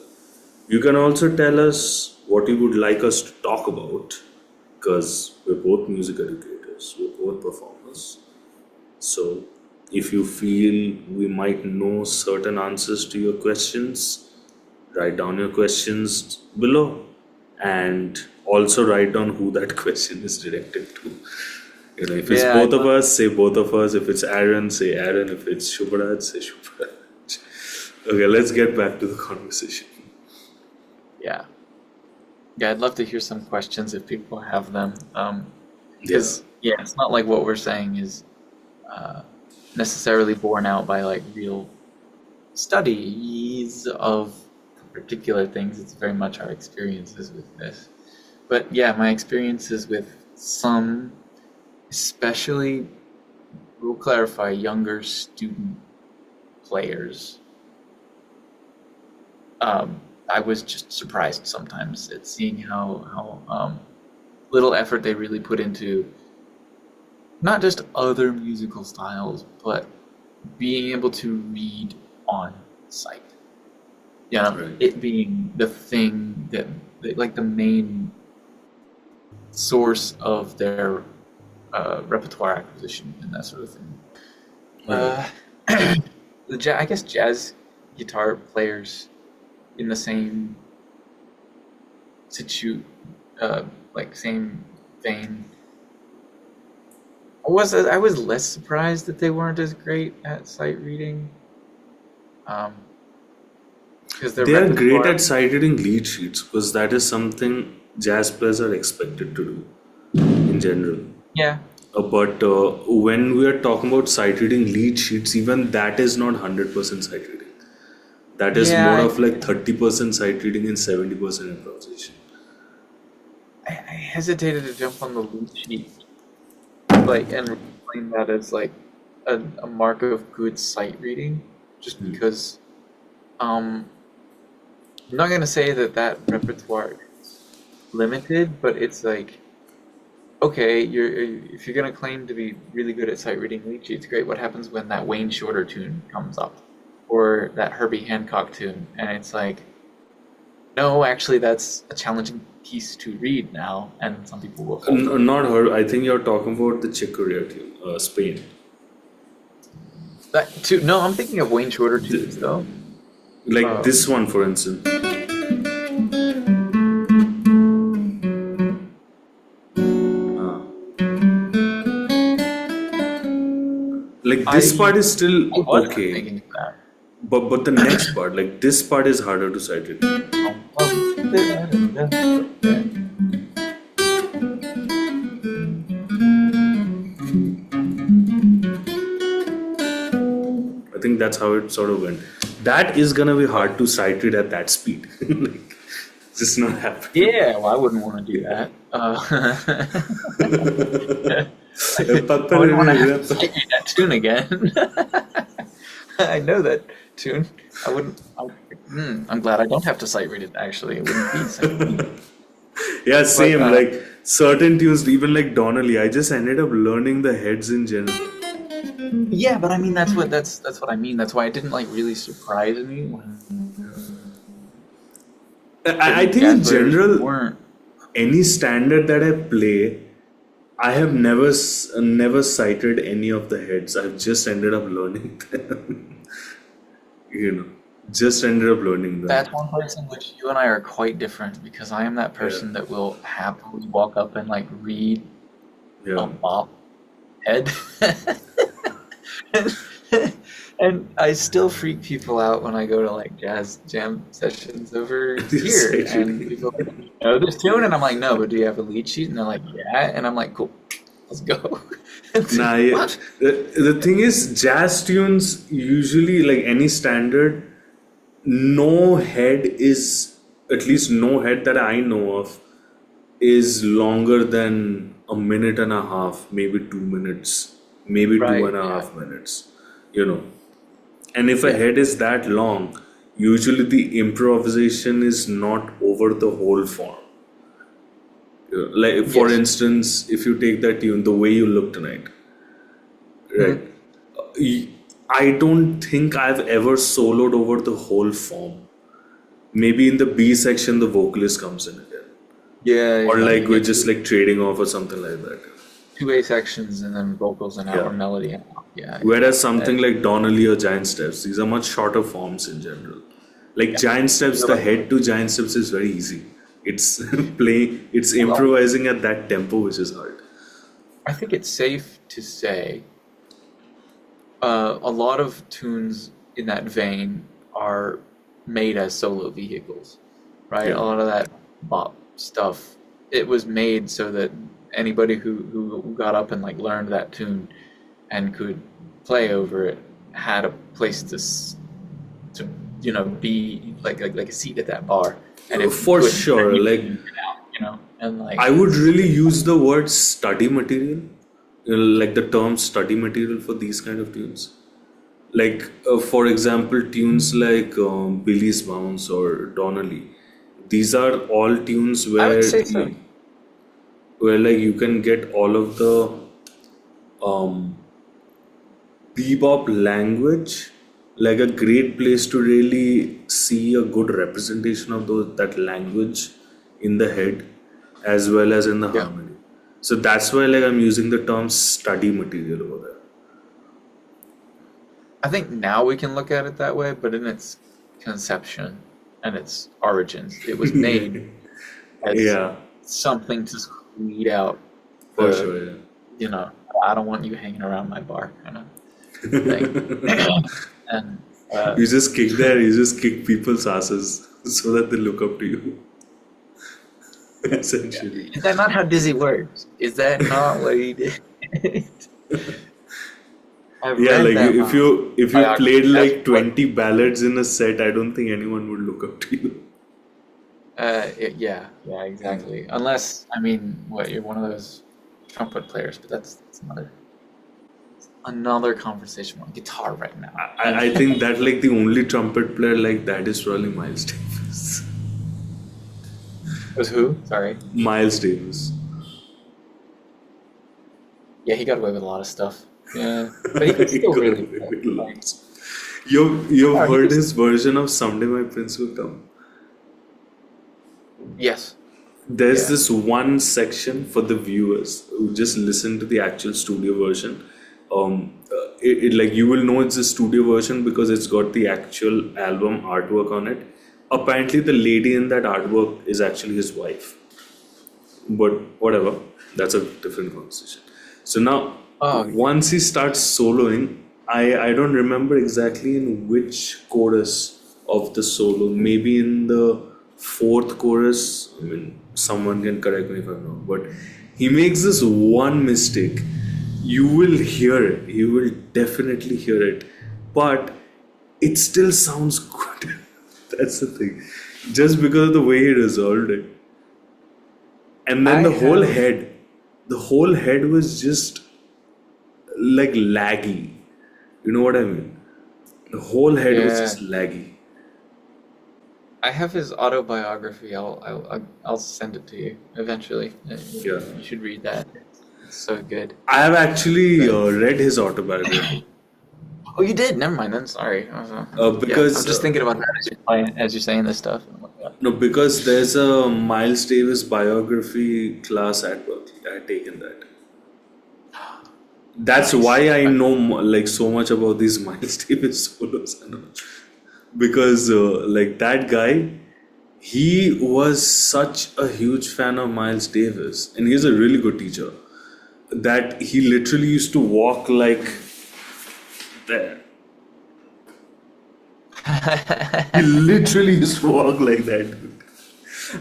You can also tell us what you would like us to talk about, because we're both music educators, we're both performers. So, if you feel we might know certain answers to your questions, write down your questions below, and also write down who that question is directed to. You know, if it's Yeah, both of us, say both of us. If it's Aaron, say Aaron. If it's Subharaj, say Subharaj. Okay, let's get back to the conversation. yeah, yeah. I'd love to hear some questions if people have them. Yeah, Because yeah, it's not like what we're saying is uh, necessarily borne out by like real studies of particular things. It's very much our experiences with this. But yeah, my experiences with some, especially, we'll clarify, younger student players. I was just surprised sometimes at seeing how little effort they really put into not just other musical styles, but being able to read on sight. right. It being the thing that, like, the main source of their repertoire acquisition and that sort of thing. Right. Uh, I guess jazz guitar players in the same like same vein. I was less surprised that they weren't as great at sight reading, because their They are great repertoire. at sight reading lead sheets because that is something jazz players are expected to do in general. Yeah, But when we are talking about sight reading lead sheets, even that is not 100% sight reading. That is more yeah, of like 30% sight reading and 70% improvisation. I hesitated to jump on the lead sheet, like, and explain that as like a mark of good sight reading, just because I'm not gonna say that repertoire is limited, but it's like, okay, if you're gonna claim to be really good at sight reading lead sheets, great. What happens when that Wayne Shorter tune comes up, or that Herbie Hancock tune, and it's like, no, actually, that's a challenging piece to read now, and some people will falter. Not her. I think you're talking about the Chick Corea tune, Spain. That too. No, I'm thinking of Wayne Shorter tunes though. Like this one, for instance. Like this part is still I wasn't okay, thinking of that. but the next part, like this part, is harder to sight read. I think that's how it sort of went. That is gonna be hard to sight read at that speed. Like, it's just not happening. Yeah, well, I wouldn't want to do that. I wouldn't want to have to sight read that tune again. I know that tune. I wouldn't. I'm glad I don't have to sight read it. Actually, it wouldn't be sight read. Yeah, same. But, Like certain tunes, even like Donnelly, I just ended up learning the heads in general. yeah, but I mean that's what I mean. That's why it didn't like really surprise me when I think in jazz players general, weren't. any standard that I play, I have never cited any of the heads. I've just ended up learning them. Just ended up learning them. That's one place in which you and I are quite different because I am that person that will happily walk up and like read a Yeah. bop head. And I still freak people out when I go to like jazz jam sessions over here, and people are like, know this tune, and I'm like, no, but do you have a lead sheet? And they're like, yeah, and I'm like, cool, let's go. Nah, yeah. The thing is, jazz tunes usually, like any standard, no head is, at least no head that I know of, is longer than a minute and a half, maybe 2 minutes, maybe two Right, and a yeah. half minutes, you know. And if a Yeah. head is that long, usually the improvisation is not over the whole form. Like, for Yes. instance, if you take that tune, The Way You Look Tonight, right? I don't think I've ever soloed over the whole form. Maybe in the B section, the vocalist comes in again. Yeah, Or like we're yeah, just like trading off or something like that. 2A sections and then vocals and out, Yeah. or melody and out. Yeah. Whereas something like Donnelly or Giant Steps, these are much shorter forms in general. Like Giant Steps, the head to Giant Steps is very easy. It's playing, it's improvising at that tempo, which is hard. I think it's safe to say a lot of tunes in that vein are made as solo vehicles, right? Yeah. A lot of that bop stuff, it was made so that anybody who got up and like learned that tune and could play over it had a place to be like a seat at that bar. And if For you couldn't, sure, then you like could get out, and like I would really use the word study material, like the term study material for these kind of tunes. Like, for example, tunes like Billy's Bounce or Donnelly. These are all tunes I where would say so. like you can get all of the um, bebop language, like a great place to really see a good representation of that language in the head as well as in the Yeah. harmony. So that's why like I'm using the term study material over there. I think now we can look at it that way, but in its conception and its origins, it was made as Yeah, something to weed out for the, sure. Yeah. I don't want you hanging around my bar kind of thing. And You just kick people's asses so that they look up to you. Essentially. is that not how Dizzy works? Is that not what he did? Yeah, like if you biography. played That's like what- 20 ballads in a set, I don't think anyone would look up to you. Yeah, exactly. Unless, I mean, what, you're one of those trumpet players, but that's another conversation on guitar right now. I think that like the only trumpet player like that is probably Miles Davis. Was who? Sorry. Miles Davis. Yeah, he got away with a lot of stuff. Yeah, but he could He still got really away play. with Like, lots. You've oh, he heard could. his version of Someday My Prince Will Come. Yes. There's Yeah. this one section for the viewers who just listen to the actual studio version. Like you will know it's a studio version because it's got the actual album artwork on it. Apparently, the lady in that artwork is actually his wife. But whatever, that's a different conversation. So now, Oh, yeah. once he starts soloing, I don't remember exactly in which chorus of the solo. Maybe in the fourth chorus. I mean, someone can correct me if I'm wrong. But he makes this one mistake. You will hear it. You will definitely hear it. But it still sounds good. That's the thing. Just because of the way he resolved it. And then I have. the whole head was just like laggy. You know what I mean? The whole head was Yeah, just laggy. I have his autobiography. I'll send it to you eventually. Yeah. You should read that. It's so good. I have actually But read his autobiography oh, you did. Never mind then. Sorry. Yeah, I'm because just thinking about that as you're saying this stuff. I'm like, yeah. no, because there's a Miles Davis biography class at Berkeley. I had taken that. That's Nice. why I know like so much about these Miles Davis solos and all. Because like that guy, he was such a huge fan of Miles Davis, and he's a really good teacher. That he literally used to walk like there. He literally used to walk like that.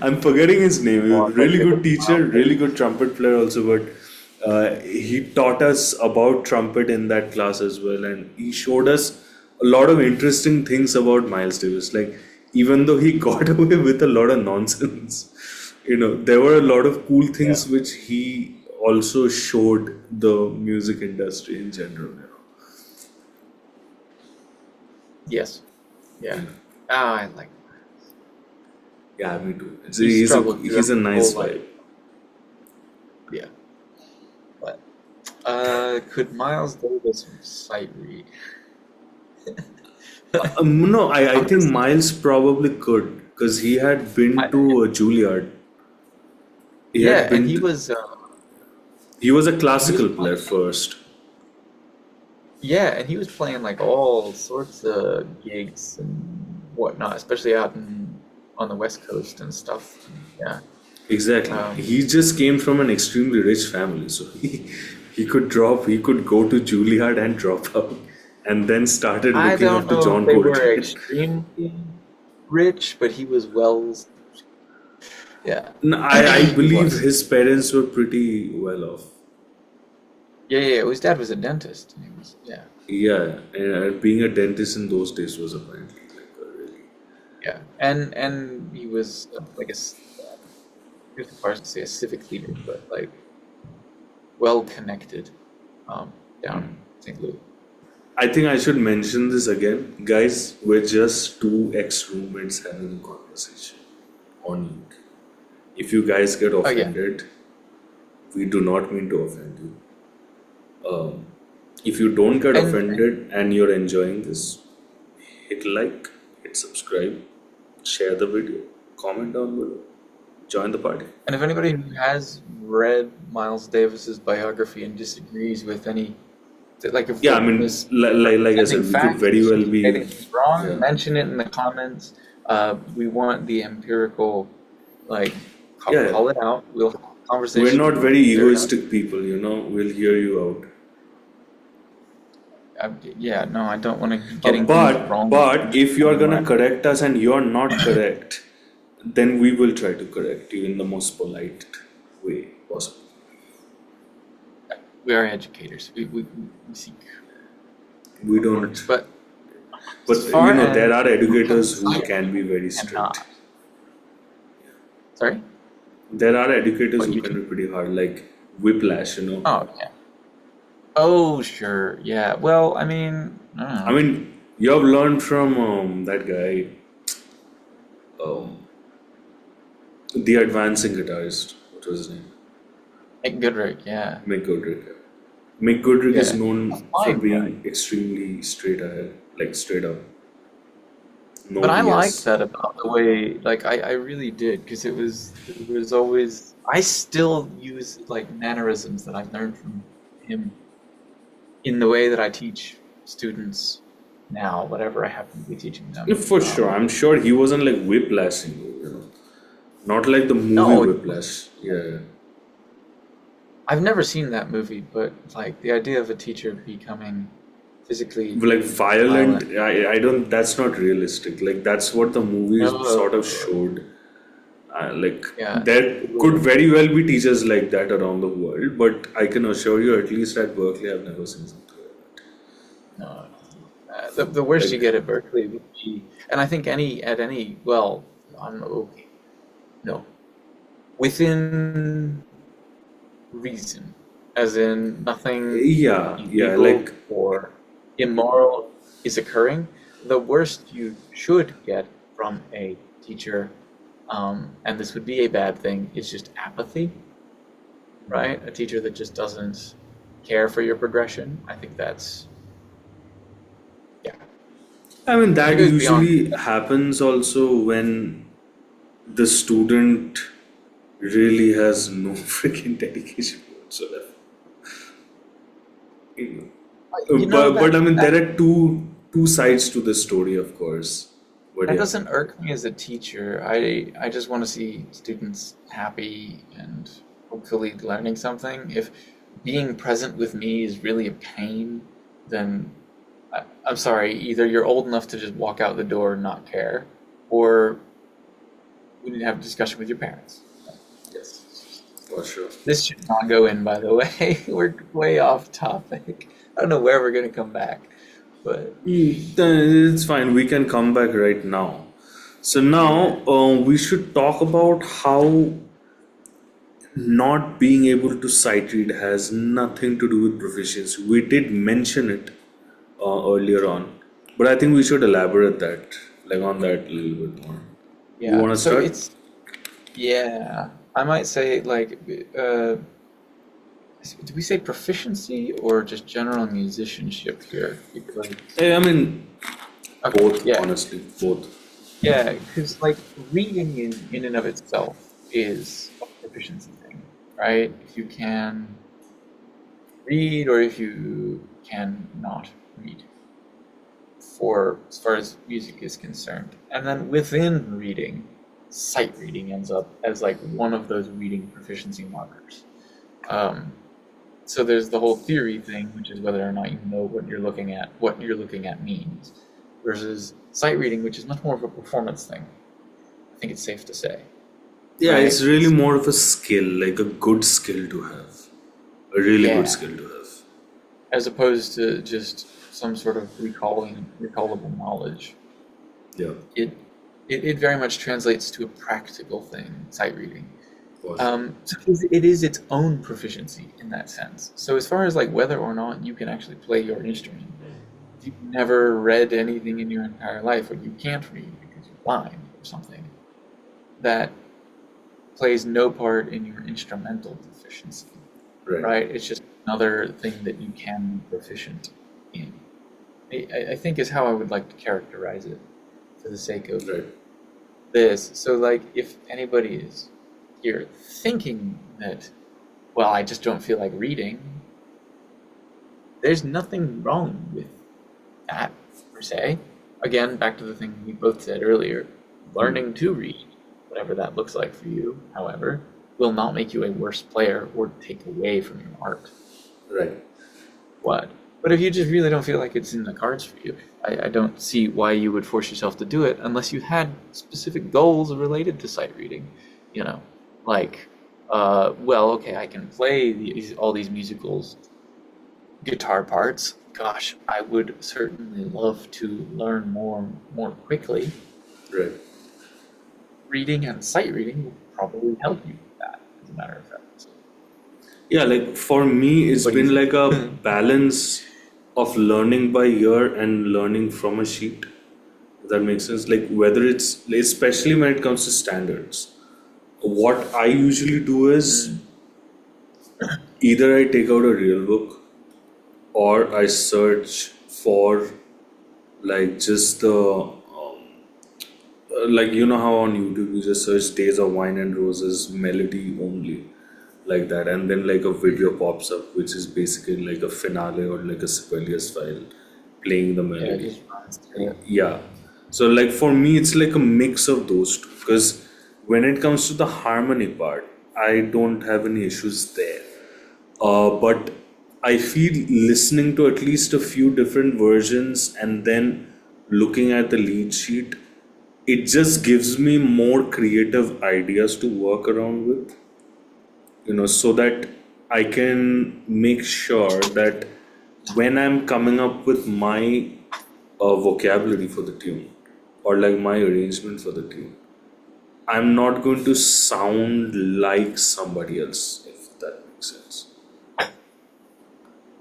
I'm forgetting his name. He was a Walk like really a good teacher, really good trumpet player also, but he taught us about trumpet in that class as well, and he showed us a lot of interesting things about Miles Davis. Like even though he got away with a lot of nonsense, there were a lot of cool yeah. things which he also showed the music industry in general. Yes. Yeah. Ah, I like. Yeah, me too. He struggled He's throughout a his whole nice life. vibe. Yeah. But could Miles Davis sight read? No, I I'm think just. Miles probably could because he had been I, to Juilliard. He had yeah, and been he to, was. he was a He was classical player playing. first. Yeah, and he was playing like all sorts of gigs and whatnot, especially out on the West Coast and stuff. Yeah. Exactly. Um, He just came from an extremely rich family, so he could go to Juilliard and drop out, and then started I looking don't up to know if John they were Coltrane. extremely rich, but he was well. Yeah. No, I He believe was. his parents were pretty well off. Yeah. His dad was a dentist. He was. Yeah. Yeah, and being a dentist in those days was apparently like a really. Yeah. And he was like here's the part to say a civic leader, but like well connected down in St. Louis. I think I should mention this again. Guys, we're just two ex roommates having a conversation on YouTube. If you guys get Oh yeah. offended, we do not mean to offend you. If you don't get And offended and you're enjoying this, hit like, hit subscribe, share the video, comment down below, join the party. And if anybody who has read Miles Davis's biography and disagrees with any, like if Yeah, I what mean, was like I presenting said, we could facts, very well if be. anything's wrong, Yeah, mention it in the comments. We want the empirical, like, yeah, yeah. call it out. We'll have a We're conversation. not We'll very clear it up. egoistic people, we'll hear you out. Yeah, no, I don't want to be getting things But wrong. but if you're on gonna my- correct us and you're not correct, then we will try to correct you in the most polite way possible. We are educators. We seek We don't, words, but but as far there as are educators who I can be very cannot. strict. Sorry? There are educators What who you can do? be pretty hard, like whiplash, you know. Oh, yeah. Oh, sure. Yeah. Well, I mean, I don't I know. mean, you have learned from that guy, um, the advancing guitarist. What was his name? Nick Goodrick, yeah. Mick Goodrick. Mick Goodrick is Yeah. A known for fine guy. being extremely straight ahead, like straight up, no But I liked BS. that about the way, like, I really did, because it was always, I still use, like, mannerisms that I've learned from him in the way that I teach students now, whatever I happen to be teaching Yeah, them. for sure, I'm sure he wasn't like whiplashing you, you know, not like the movie No, Whiplash. Yeah, I've never seen that movie, but, like, the idea of a teacher becoming physically like violent. violent. I don't. That's not realistic. Like that's what the movies No, sort of showed. Like yeah, there it could was. very well be teachers like that around the world, but I can assure you, at least at Berkeley, I've never seen something No, the worst like you get at Berkeley would be, and I think well, I'm okay. No, within reason, as in that. nothing Yeah, yeah, illegal like or immoral is occurring. The worst you should get from a teacher, and this would be a bad thing, is just apathy, right? A teacher that just doesn't care for your progression. I think that's, yeah, I mean it that goes beyond. usually happens also when the student really has no freaking dedication whatsoever. You You know but that I mean that there are two sides to the story, of course. But that yeah, doesn't irk me as a teacher. I just want to see students happy and hopefully learning something. If being present with me is really a pain, then I'm sorry. Either you're old enough to just walk out the door and not care, or we need to have a discussion with your parents. Yes. for sure. This should not go in, by the way. We're way off topic. I don't know where we're going to come back, but Then it's fine. We can come back right now. So yeah. now we should talk about how not being able to sight read has nothing to do with proficiency. We did mention it earlier on, but I think we should elaborate that, like on that a little bit more. You Yeah, want to so start? yeah, I might say like, do we say proficiency or just general musicianship here? Because, I mean, okay, both. yeah, Honestly, both. yeah, because like reading in and of itself is a proficiency thing, right? If you can read or if you can not read, for as far as music is concerned. And then within reading, sight reading ends up as like one of those reading proficiency markers. Um, so there's the whole theory thing, which is whether or not you know what you're looking at means, versus sight reading, which is much more of a performance thing. I think it's safe to say, Yeah, right? it's really more of a skill, like a good skill to have, a really good Yeah, skill to have. as opposed to just some sort of recallable knowledge. Yeah, It it very much translates to a practical thing, sight reading. of course. So it is its own proficiency in that sense. So as far as like whether or not you can actually play your instrument, if you've never read anything in your entire life, or you can't read because you're blind or something, that plays no part in your instrumental proficiency, Right, right? It's just another thing that you can be proficient in. I think is how I would like to characterize it for the sake of right. this. So like if anybody is here thinking that, well, I just don't feel like reading, there's nothing wrong with that per se. Again, back to the thing we both said earlier, learning to read, whatever that looks like for you, however, will not make you a worse player or take away from your art. Right. What? But if you just really don't feel like it's in the cards for you, I don't see why you would force yourself to do it unless you had specific goals related to sight reading. You know, like, well, okay, I can play all these musicals, guitar parts. Gosh, I would certainly love to learn more quickly. Right. Reading and sight reading will probably help you with that, as a matter of fact. Yeah, like for me, it's What do you been like a think? balance of learning by ear and learning from a sheet. If that makes sense. Like whether it's, especially when it comes to standards, what I usually do is Mm. either I take out a real book or I search for like just the like you know how on YouTube you just search Days of Wine and Roses melody only, like that, and then like a video pops up which is basically like a finale or like a Sibelius file playing the Yeah, it melody. just runs through it. Yeah. So like for me it's like a mix of those two, because when it comes to the harmony part, I don't have any issues there. But I feel listening to at least a few different versions and then looking at the lead sheet, it just gives me more creative ideas to work around with, so that I can make sure that when I'm coming up with my vocabulary for the tune or like my arrangement for the tune, I'm not going to sound like somebody else, if that makes sense.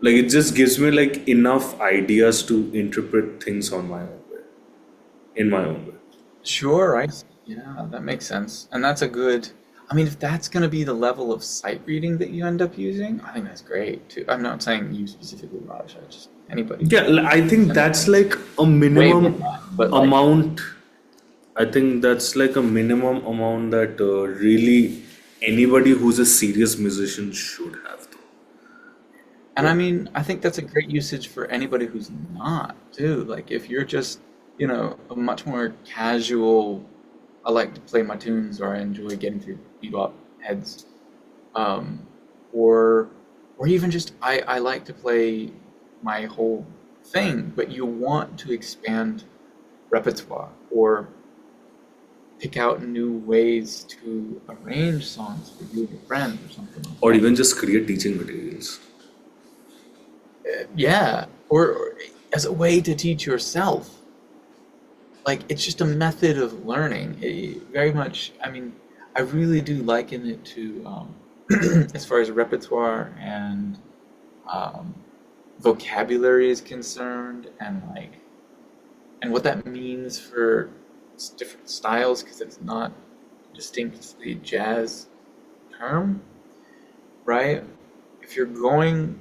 Like it just gives me like enough ideas to interpret things on my own way, in my own way. Sure, I see. Yeah, that makes sense. And that's a good, I mean, if that's going to be the level of sight reading that you end up using, I think that's great too. I'm not saying you specifically, Raj, I just anybody Yeah, I think any that's like a way more minimum fun, but like, amount. I think that's like a minimum amount that really anybody who's a serious musician should have, though. and I Yeah. mean, I think that's a great usage for anybody who's not too. Like if you're just, a much more casual, I like to play my tunes or I enjoy getting through bebop heads, um, or or even just I like to play my whole thing, but you want to expand repertoire or pick out new ways to arrange songs for you and your friends or something like Or that. even just create teaching materials. Yeah, or as a way to teach yourself. Like it's just a method of learning. Very much, I mean, I really do liken it to as far as repertoire and um, vocabulary is concerned, and like and what that means for different styles, because it's not distinctly jazz term, right? If you're going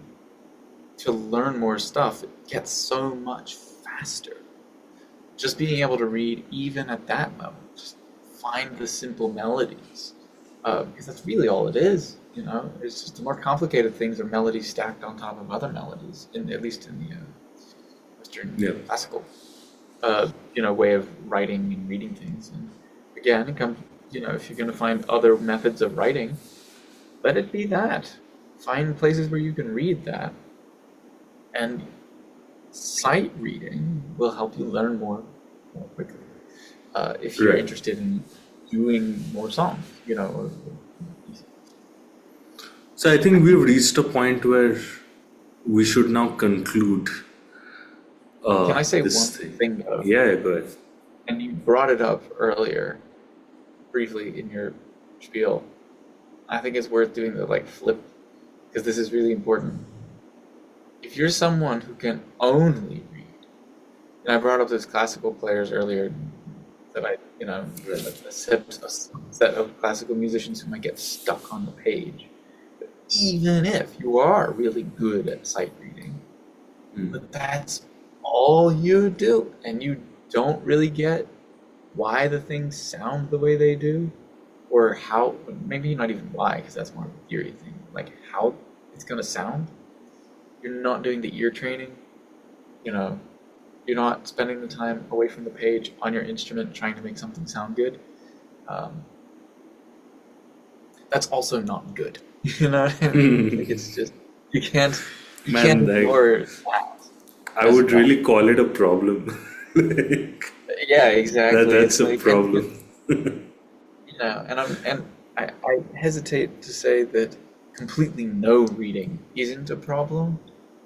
to learn more stuff, it gets so much faster. Just being able to read, even at that level, just find the simple melodies, because that's really all it is. It's just the more complicated things are melodies stacked on top of other melodies, at least in the Western Yeah. classical, way of writing and reading things. And again, it comes, if you're going to find other methods of writing, let it be that. Find places where you can read that, and sight reading will help you learn more quickly. If you're Right. interested in doing more songs, or So I think we've reached a point where we should now conclude can I say one this thing. thing though? Yeah, go ahead. And you brought it up earlier, briefly in your spiel. I think it's worth doing the like flip, because this is really important. If you're someone who can only read, and I brought up those classical players earlier that a set of classical musicians who might get stuck on the page. But even if you are really good at sight reading, but that's all you do, and you don't really get why the things sound the way they do, or how, maybe not even why, because that's more of a theory thing, like how it's going to sound. You're not doing the ear training, you're not spending the time away from the page on your instrument trying to make something sound good. That's also not good. You know what I mean? Like it's just you can't Man, like, ignore that. I would really call it a problem. Like, Yeah, exactly. that's It's a like problem. I hesitate to say that completely no reading isn't a problem,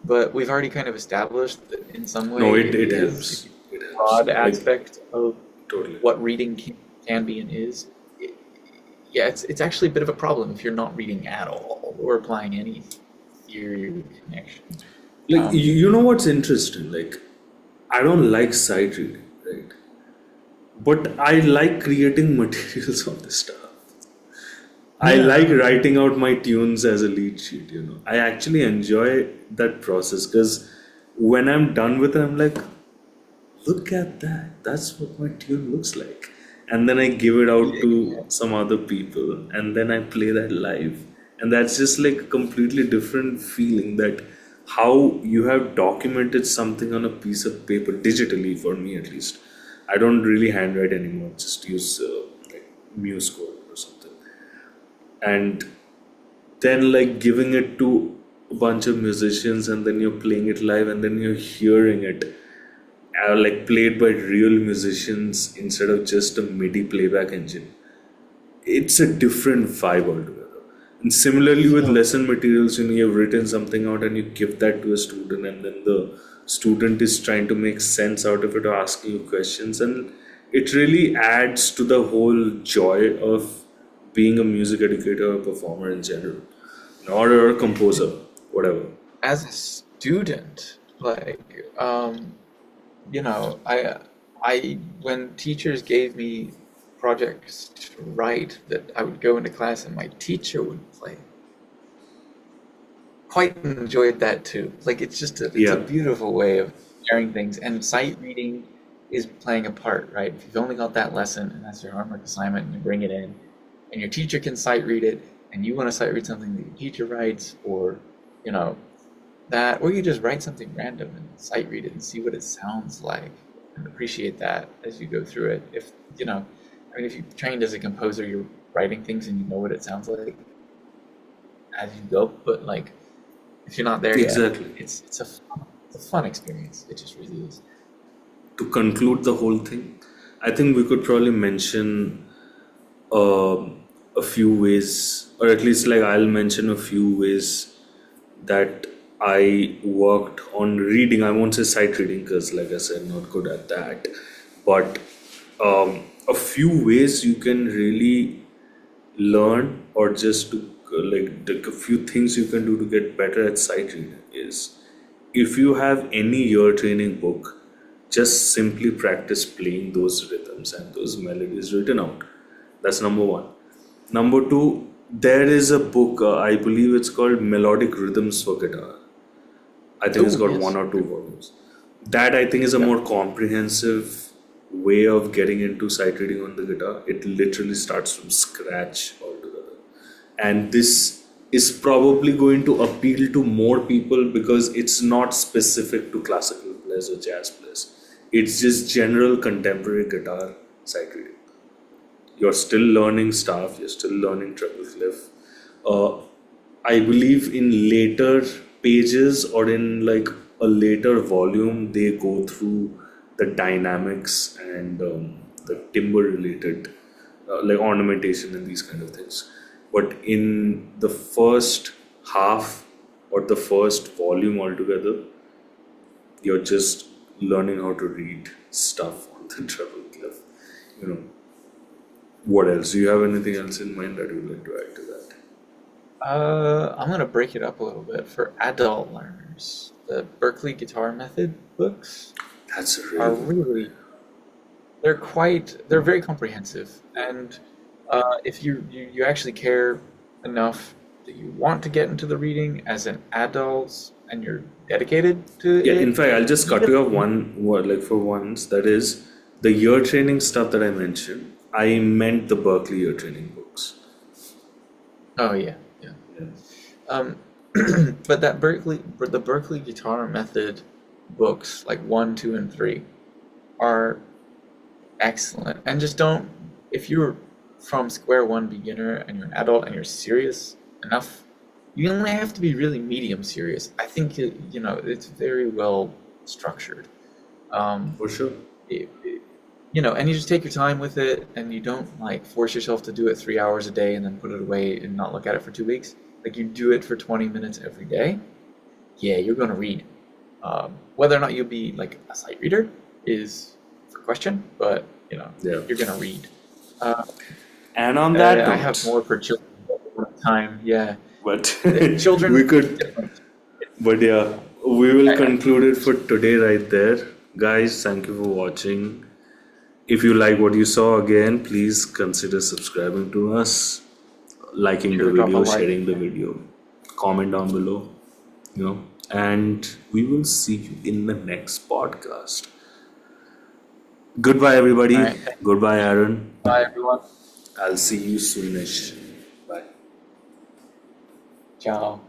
but we've already kind of established that in some way No, it it is helps. It broad helps. Like, aspect of totally. what reading can be and is. yeah, it's actually a bit of a problem if you're not reading at all or applying any theory or connection. Like, Um, you know what's interesting? Like, I don't like sight reading, right? But I like creating materials on this stuff. I like yeah, writing out my tunes as a lead sheet, you know. I actually enjoy that process because when I'm done with it, I'm like, look at that. That's what my tune looks like. And then I give it out yeah, to some other people and then I play that live. And that's just like a completely different feeling, that how you have documented something on a piece of paper, digitally, for me at least. I don't really handwrite anymore, just use like Muse code or something. And then like giving it to a bunch of musicians and then you're playing it live and then you're hearing it like played by real musicians instead of just a MIDI playback engine. It's a different vibe altogether. And similarly with so lesson materials, you know, you've written something out and you give that to a student, and then the student is trying to make sense out of it or asking you questions, and it really adds to the whole joy of being a music educator or performer in general, or a composer, whatever. as a student, like, you know, I when teachers gave me projects to write that I would go into class and my teacher would play, quite enjoyed that too. Like it's a Yeah, beautiful way of sharing things, and sight reading is playing a part, right? If you've only got that lesson and that's your homework assignment and you bring it in, and your teacher can sight read it, and you want to sight read something that your teacher writes, or you know that, or you just write something random and sight read it and see what it sounds like and appreciate that as you go through it. If you know, I mean, if you're trained as a composer, you're writing things and you know what it sounds like as you go, but like if you're not there yet, exactly. it's a fun experience. It just really is. To conclude the whole thing, I think we could probably mention a few ways, or at least like I'll mention a few ways that I worked on reading. I won't say sight reading because, like I said, not good at that. But a few ways you can really learn, or just to a few things you can do to get better at sight reading is, if you have any ear training book, just simply practice playing those rhythms and those melodies written out. That's number one. Number two, there is a book, I believe it's called Melodic Rhythms for Guitar. I think it's Oh got one yes, or two volumes. That I think is a yep. more comprehensive way of getting into sight reading on the guitar. It literally starts from scratch altogether. And this is probably going to appeal to more people because it's not specific to classical players or jazz players. It's just general contemporary guitar sight reading. You're still learning stuff, you're still learning treble clef. Uh, I believe in later pages or in like a later volume, they go through the dynamics and the timbre related, like ornamentation and these kind of things. But in the first half or the first volume altogether, you're just learning how to read stuff on the treble clef. You know, what else? Do you have anything else in mind that you'd like to add to that? I'm gonna break it up a little bit for adult learners. The Berklee Guitar Method books That's a really are good one. really they're very comprehensive, and if you actually care enough that you want to get into the reading as an adult and you're dedicated to Yeah, in it, fact, I'll just cut even you off one word, like for once. That is the year training stuff that I mentioned. I meant the Berkeley year training books. oh yeah, yeah. Yeah. Um, but the Berklee Guitar Method books, like one, two, and three, are excellent. And just don't, if you're from square one beginner and you're an adult and you're serious enough, you only have to be really medium serious. I think you know it's very well structured. Um, For sure. you know, and you just take your time with it, and you don't like force yourself to do it 3 hours a day and then put it away and not look at it for 2 weeks. Like you do it for 20 minutes every day. Yeah, you're gonna read. Whether or not you'll be like a sight reader is for question, but you know, Yeah. you're gonna read. Uh, And on that I have note, more for children one time. Yeah, but children we is could, different. but yeah, we will I, conclude it for today right there. Guys, thank you for watching. If you like what you saw again, please consider subscribing to us, be liking sure the to drop a video, like. sharing the video, comment down below, and we will see you in the next podcast. Goodbye, All everybody. right. Goodbye, Aaron. Bye, everyone. I'll see you soonish. Bye. Ciao.